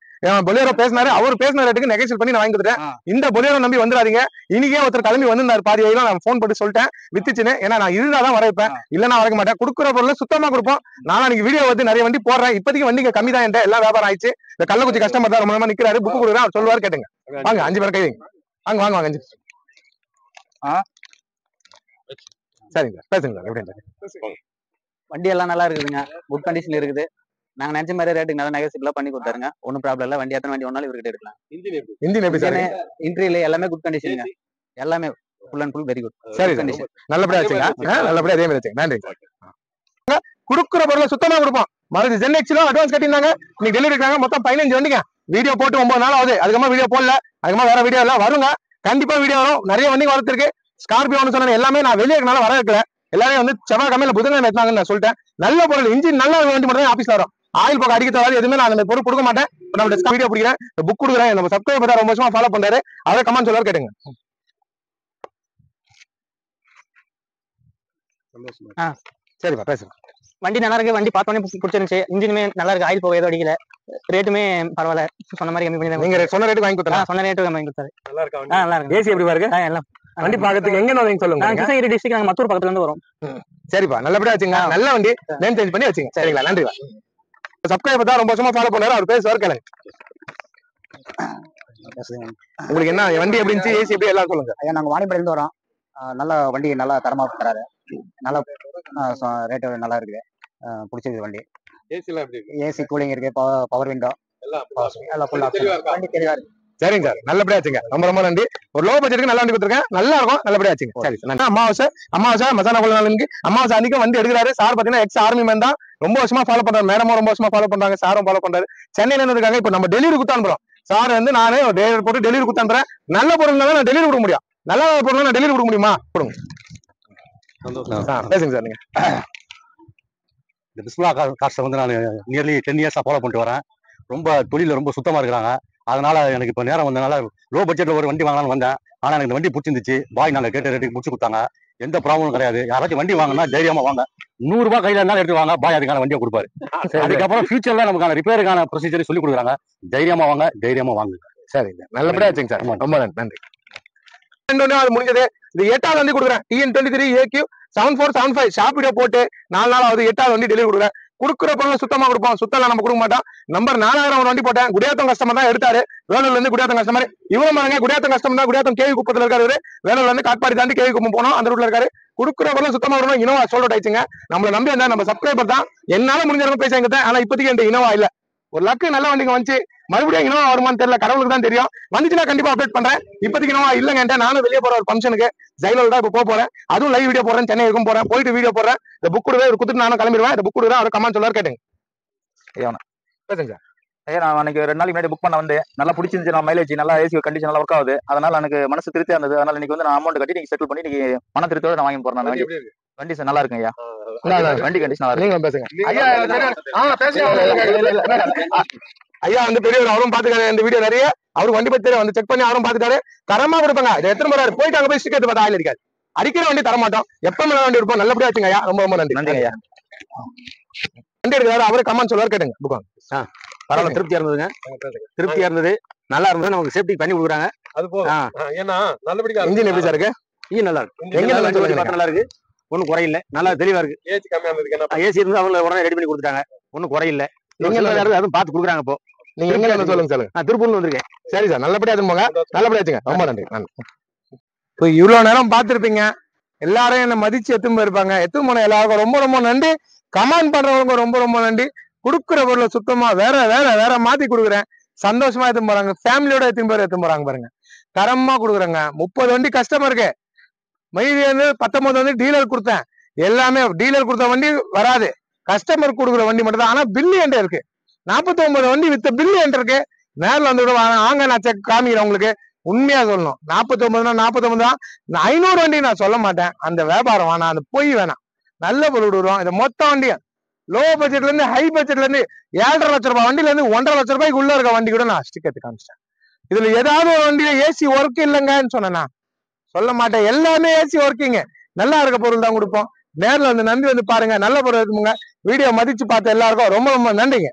பொலியரோ பேசினாரு. அவர் பேசின ரேட்டுக்கு நெகோஷியேட் பண்ணி நான் வாங்கி கொடுத்தேன். இந்த பொலியரோ நம்பி வந்துடாதீங்க. இன்னைக்கே ஒருத்தர் கிளம்பி வந்திருந்தாரு. பாதி வயலும் நான் போன் போட்டு சொல்லிட்டேன் வித்துச்சுன்னு. ஏன்னா நான் இருந்தாதான் வர வைப்பேன், இல்லைன்னா வரைக்க மாட்டேன். கொடுக்குற பொருள் சுத்தமா கொடுப்போம். நாளைக்கு வீடியோ வந்து நிறைய வண்டி போடுறேன். இப்போதைக்கு வண்டிங்க கம்மி தான், எல்லாம் வியாபாரம் ஆயிடுச்சு. இந்த கள்ளக்குச்சி கஸ்டமர் தான் ரொம்ப நிக்கிறாரு. புக்கு கொடுக்குறேன், அவர் சொல்லுவாரு, கேட்டுங்க. வாங்க 5 பேர் கை வைங்க. வாங்க வாங்க வாங்க 5. சரிங்க, பேசுங்க சார். எப்படி வண்டி எல்லாம் நல்லா இருக்குதுங்க, குட் கண்டிஷன்ல இருக்குது. நாங்க நினைச்ச மாதிரி ரேட்டுக்கு நல்லா நெகோசியபிளா பண்ணி கொடுத்தாருங்க. ஒன்னும் ப்ராப்ளம் இல்ல. வண்டி எத்தனை வண்டி ஒன்னாலும் இவர்கிட்ட எடுக்கலாம். இன்ஜின் எப்படி சார்? இன்டீரியர் எல்லாமே குட் கண்டிஷனுங்க, எல்லாமே full and full very good. சரி கண்டிஷன், நல்லபடியா வச்சுங்க. நல்லபடியா அதே மாதிரி வச்சுங்க. நன்றி. குடுக்குற பொருளை சுத்தமா கொடுப்போம். மறுபடியும் ஜென்எக்ஸ்ல அட்வான்ஸ் கட்டிருந்தாங்க. இன்னைக்கு டெலிவரி இருக்காங்க. மொத்தம் 15 வண்டிங்க. வீடியோ போட்டு 9 நாள் ஆகுது. அதுக்கப்புறமா வீடியோ போடல. அதுக்கப்புறமா வேற வீடியோ எல்லாம் வருங்க. கண்டிப்பா வீடியோ வரும். நிறைய வண்டி வரத்துருக்கு. ஸ்கார்பியோன்னு சொன்ன எல்லாமே நான் வெளியே இருக்கனால வர வைக்கல. எல்லாரும் வந்து செவ்வாய்க்கிழமையில புதன்கிழமை எடுத்தாங்கன்னு நான் சொல்லிட்டேன். நல்ல பொருள், இன்ஜின் நல்லா வண்டி மட்டும் தான் ஆபீஸ்ல வரும். ஆயில் போக அடிக்க தவிர எதுவுமே நான் அந்த பொருள் கொடுக்க மாட்டேன். நம்ம வீடியோ பிடிக்கிறேன், புக் கொடுக்குறேன். நம்ம சப்ஸ்கிரைபர் தான் ரொம்ப வருஷமா ஃபாலோ பண்றாரு. அவரை கமெண்ட் சொல்லுவாரு, கேட்டுங்க. சரிப்பா, பேசுங்க. வண்டி நல்லா இருக்கு. வண்டி பார்த்தோன்னே பிடிச்சிருந்துச்சு. இன்ஜினுமே நல்லா இருக்கு. ஆயில் போக ஏதோ அடிக்கல. ரேட்டுமே பரவாயில்ல, சொன்ன மாதிரி கம்மி பண்ணி. நீங்க சொன்ன ரேட்டு வாங்கி கொடுத்தா? சொன்ன ரேட்டு வாங்கி கொடுத்தாரு. நல்லா இருக்கா? நல்லா இருக்கு. ஏசி எப்படி பாருங்க? எல்லாம் வண்டி பாக்கிறதுக்கு எங்க வந்து சொல்லுங்க. கிருஷ்ணகிரி டிஸ்ட்ரிக்ட், நாங்க மத்தூர் பக்கத்துல இருந்து வரோம். சரிப்பா, நல்லபடியா வச்சுங்க. நல்ல வண்டி, நேம் சேஞ்ச் பண்ணி வச்சுங்க. சரிங்களா? நன்றி. சப்ஸ்கிரைபர் தான் ரொம்ப வருஷமா ஃபாலோ பண்ணாரு. அவர் பேசுவார், கேளுங்க. உங்களுக்கு என்ன வண்டி எப்படி இருந்துச்சு, ஏசி எப்படி, எல்லாம் சொல்லுங்க. ஐயா, நாங்க வாணிப்படையில இருந்து வரோம். நல்ல வண்டி, நல்லா தரமா தராரு. நல்லா ரேட்டு நல்லா இருக்குது. பிடிச்சது வண்டி. ஏசி கூலிங் இருக்கு, பவர் விண்டோ எல்லாம் ஃபுல்லா வண்டி தெளிவா இருக்கு. சரிங்க சார், நல்லபடியா வச்சுங்க. ரொம்ப ரொம்ப நன்றி. ஒரு லோ பட்ஜெட்டுக்கு நல்ல வண்டி கொடுத்துருக்கேன். நல்லா இருக்கும், நல்லபடியா வச்சுங்க. சரி சார். அமாவாசை மசாலா குழு நாளுக்கு அமாவாசை அன்னைக்கு வண்டி எடுக்கிறாரு. சார் பாத்தீங்கன்னா எக்ஸ் ஆர்மி மேன் தான். ரொம்ப வருஷமா ஃபாலோ பண்றாரு. மேடமும் ரொம்ப வருஷமா ஃபாலோ பண்றாங்க. சாரும் ஃபாலோ பண்றாரு. சென்னையில இருக்காங்க. இப்ப நம்ம டெலிவரி குத்தான்புறோம். சார் வந்து நானே டெலிவரி போட்டு டெலிவரி குத்தான்புறேன். நல்ல பொருள் நான் டெலிவரி கொடுக்க முடியும். நல்ல பொருள் நான் டெலிவரி கொடுக்க முடியுமா? கொடுங்க. பேசுங்க சார். நீங்க இந்த பிஸ்மிலா கார்ஸை வந்து நான் நியர்லி 10 இயர்ஸாக ஃபாலோ பண்ணிட்டு வரேன். ரொம்ப தொழில ரொம்ப சுத்தமாக இருக்கிறாங்க. அதனால எனக்கு இப்போ நேரம் வந்ததுனால லோ பட்ஜெட்டில் ஒரு வண்டி வாங்கலாம்னு வந்தேன். ஆனால் எனக்கு இந்த வண்டி பிடிச்சிருந்துச்சு. பாய் நாங்கள் கேட்ட ரேட்டுக்கு முடிச்சு கொடுத்தாங்க. எந்த ப்ராப்ளமும் கிடையாது. யாராச்சும் வண்டி வாங்கினா தைரியமா வாங்க. 100 ரூபாய் கையில இருந்தாலும் எடுத்து வாங்க. பாய் அதுக்கான வண்டியை கொடுப்பாரு. அதுக்கப்புறம் ஃபியூச்சர்ல நமக்கான ரிப்பேருக்கான ப்ரொசீஜர் சொல்லி கொடுக்குறாங்க. தைரியமா வாங்க, தைரியமா வாங்க. சரிங்க, நல்லபடியா வச்சுங்க சார். ரொம்ப நன்றி. அது முடிஞ்சது. இது 8வது வண்டி கொடுக்குறேன். TN23 AQ 7475 ஷாப் வீடியோ போட்டு 4 நாள் ஆகுது. 8வது வண்டி டெலிவரி கொடுக்குறேன். கொடுக்குற பொருள் சுத்தமா கொடுப்போம். சுத்தம் நம்ம கொடுக்க மாட்டோம். நம்பர் 4000 ஒரு வண்டி போட்டேன். குடியாத்தம் கஸ்டமர் தான் எடுத்தாரு. வேலூர்ல இருந்து குடியாத்தம் கஸ்டமர். இவரும் பாருங்க குடியாத்தம் கஸ்டமர் தான். குடியாத்தம் கேவி குப்பத்துல இருக்காரு. வேலூர்ல இருந்து காட்பாடி தாண்டி கேவி குப்பம் போனோம். அந்த ரூட்ல இருக்காரு. கொடுக்குற பொருள் சுத்தமா வரணும். இனோவா சோல்ட் அவுட் ஆயிடுச்சுங்க. நம்மள நம்பி வந்தா நம்ம சப்ஸ்கிரைபர் தான். என்னால முடிஞ்சவங்க பேசுங்க. ஆனா இப்போதைக்கு என்கிட்ட இனோவா இல்ல. ஒரு லக்கு நல்ல வண்டிங்க வந்துச்சு. மறுபடியும் இனோவா வருமானு தெரியல. கடவுளுக்கு தான் தெரியும். வந்துச்சுன்னா கண்டிப்பா அப்டேட் பண்றேன். இப்போதைக்கு இனோவா இல்லங்க. நானும் வெளியே போற ஒரு ஃபங்க்ஷனுக்கு ஜெயிலோட தான் இப்போ போறேன். அதுவும் லைவ் வீடியோ போறேன். சென்னை இருக்கும் போறேன். போயிட்டு வீடியோ போறேன். இந்த புக் கொடுவே ஒரு குத்துட்டு நானும் கிளம்பிடுவேன். இந்த புக் கொடுவே அவர் கமெண்ட் சொல்லுவார். கேட்டுங்க பேசுங்க. ஐயா நான் அன்னைக்கு 2 நாளைக்கு முன்னாடி புக் பண்ண வந்து நல்லா பிடிச்சிருந்துச்சு. நான் மைலேஜ் நல்லா ஏசி கண்டிஷன் நல்லா ஒர்க் ஆகுது. அதனால எனக்கு மனசு திருப்தியா இருந்தது. அதனால இன்னைக்கு வந்து நான் அமௌண்ட் கட்டி நீங்க செட்டில் பண்ணி இன்னைக்கு மன திருப்தியோட நான் வாங்கி போறேன். நான் வண்டி நல்லா இருக்குங்க ஐயா. வண்டி கண்டிஷன் நல்லா இருக்கு. பேசுங்க ஐயா வந்து பெரியவர். அவரும் பாத்துக்காரு இந்த வீடியோ நிறைய. அவருக்கு வண்டி பத்தி வந்து செக் பண்ணி அவரும் பாத்துட்டாரு. தரமா கொடுப்பாங்க. இதை எத்தனை முறை போயிட்டு அங்க போய் ஸ்டிக்கர் பார்த்தா ஆயில் இருக்காது. அடிக்கிற வண்டி தர மாட்டோம். எப்ப மேல வண்டி இருப்போம். நல்லபடியா வச்சுங்க ஐயா. ரொம்ப ரொம்ப நன்றி. நன்றி ஐயா. வண்டி எடுக்கிறாரு. அவரு கமெண்ட் சொல்லுவார். கேட்டுங்க புக். பரவாயில்ல, திருப்தியா இருந்ததுங்க. திருப்தியா இருந்தது. நல்லா இருந்தது. நமக்கு சேஃப்டி பண்ணி கொடுக்குறாங்க. அது போதும். ஏன்னா நல்லபடியா இன்ஜின் எப்படி சார் இருக்கு? இன்ஜின் நல்லா இருக்கு. எங்க நல்லா இருக்கு. ஒன்னும் குறையில்லை. நல்லா தெளிவா இருக்கு. ஏசி கம்மியா இருந்ததுக்கு ஏசி இருந்து அவங்க உடனே ரெடி பண்ணி கொடுத்துட்டாங்க. ஒன்னும் குறையில்லை. அதுவும் பார்த்து கொடுக்குறாங்க. இப்போ நீங்க எங்க சொல்லுங்க சொல்லுங்க. நான் திருப்பூர்ல வந்திருக்கேன். சரி சார், நல்லபடியா போங்க. நல்லபடியா வச்சுங்க. ரொம்ப நன்றி. இப்போ இவ்வளவு நேரம் பார்த்திருப்பீங்க. எல்லாரும் என்ன மதிச்சு எத்தும் போயிருப்பாங்க. எத்தும் போன எல்லாருக்கும் ரொம்ப ரொம்ப நன்றி. கமெண்ட் பண்றவங்க ரொம்ப ரொம்ப நன்றி. கொடுக்குற பொருளை சுத்தமா வேற வேற வேற மாத்தி கொடுக்குறேன். சந்தோஷமா எத்தும் போறாங்க. ஃபேமிலியோட எத்தும் பேர் எத்தும் போறாங்க பாருங்க. தரமா கொடுக்குறாங்க. 30 வண்டி கஸ்டமருக்கு. மீதி வந்து 19 வந்து டீலர் கொடுத்தேன். எல்லாமே டீலர் கொடுத்த வண்டி வராது. கஸ்டமர் கொடுக்குற வண்டி மட்டும் தான். ஆனா பில்லு என்கிட்ட இருக்கு. 49 வண்டி வித்த பில்லு என்கிட்ட இருக்கு. நேரில் வந்து வாங்க, நான் செக் காமிக்கிறேன் உங்களுக்கு. உண்மையா சொல்லணும். 49 தான். 500 வண்டி நான் சொல்ல மாட்டேன். அந்த வியாபாரம் வேணாம். அந்த பொய் வேணாம். நல்ல பொருள் விடுவோம். இந்த மொத்த வண்டியும் லோ பட்ஜெட்ல இருந்து ஹை பட்ஜெட்ல இருந்து 7.5 லட்சம் ரூபாய் வண்டியில இருந்து 1.5 லட்சம் ரூபாய்க்கு உள்ள இருக்க வண்டி கூட நான் ஸ்டிக்கர் காமிச்சிட்டேன். இதுல ஏதாவது ஒரு வண்டியில ஏசி ஒர்க் இல்லைங்கன்னு சொன்னா சொல்ல மாட்டேன். எல்லாமே ஏசி ஒர்க்கிங்க. நல்லா இருக்க பொருள் தான் கொடுப்போம். நேரில் வந்து நம்பி வந்து பாருங்க. நல்ல பொருள் இருக்குங்க. வீடியோ மதிச்சு பார்த்த எல்லாருக்கும் ரொம்ப ரொம்ப நன்றிங்க.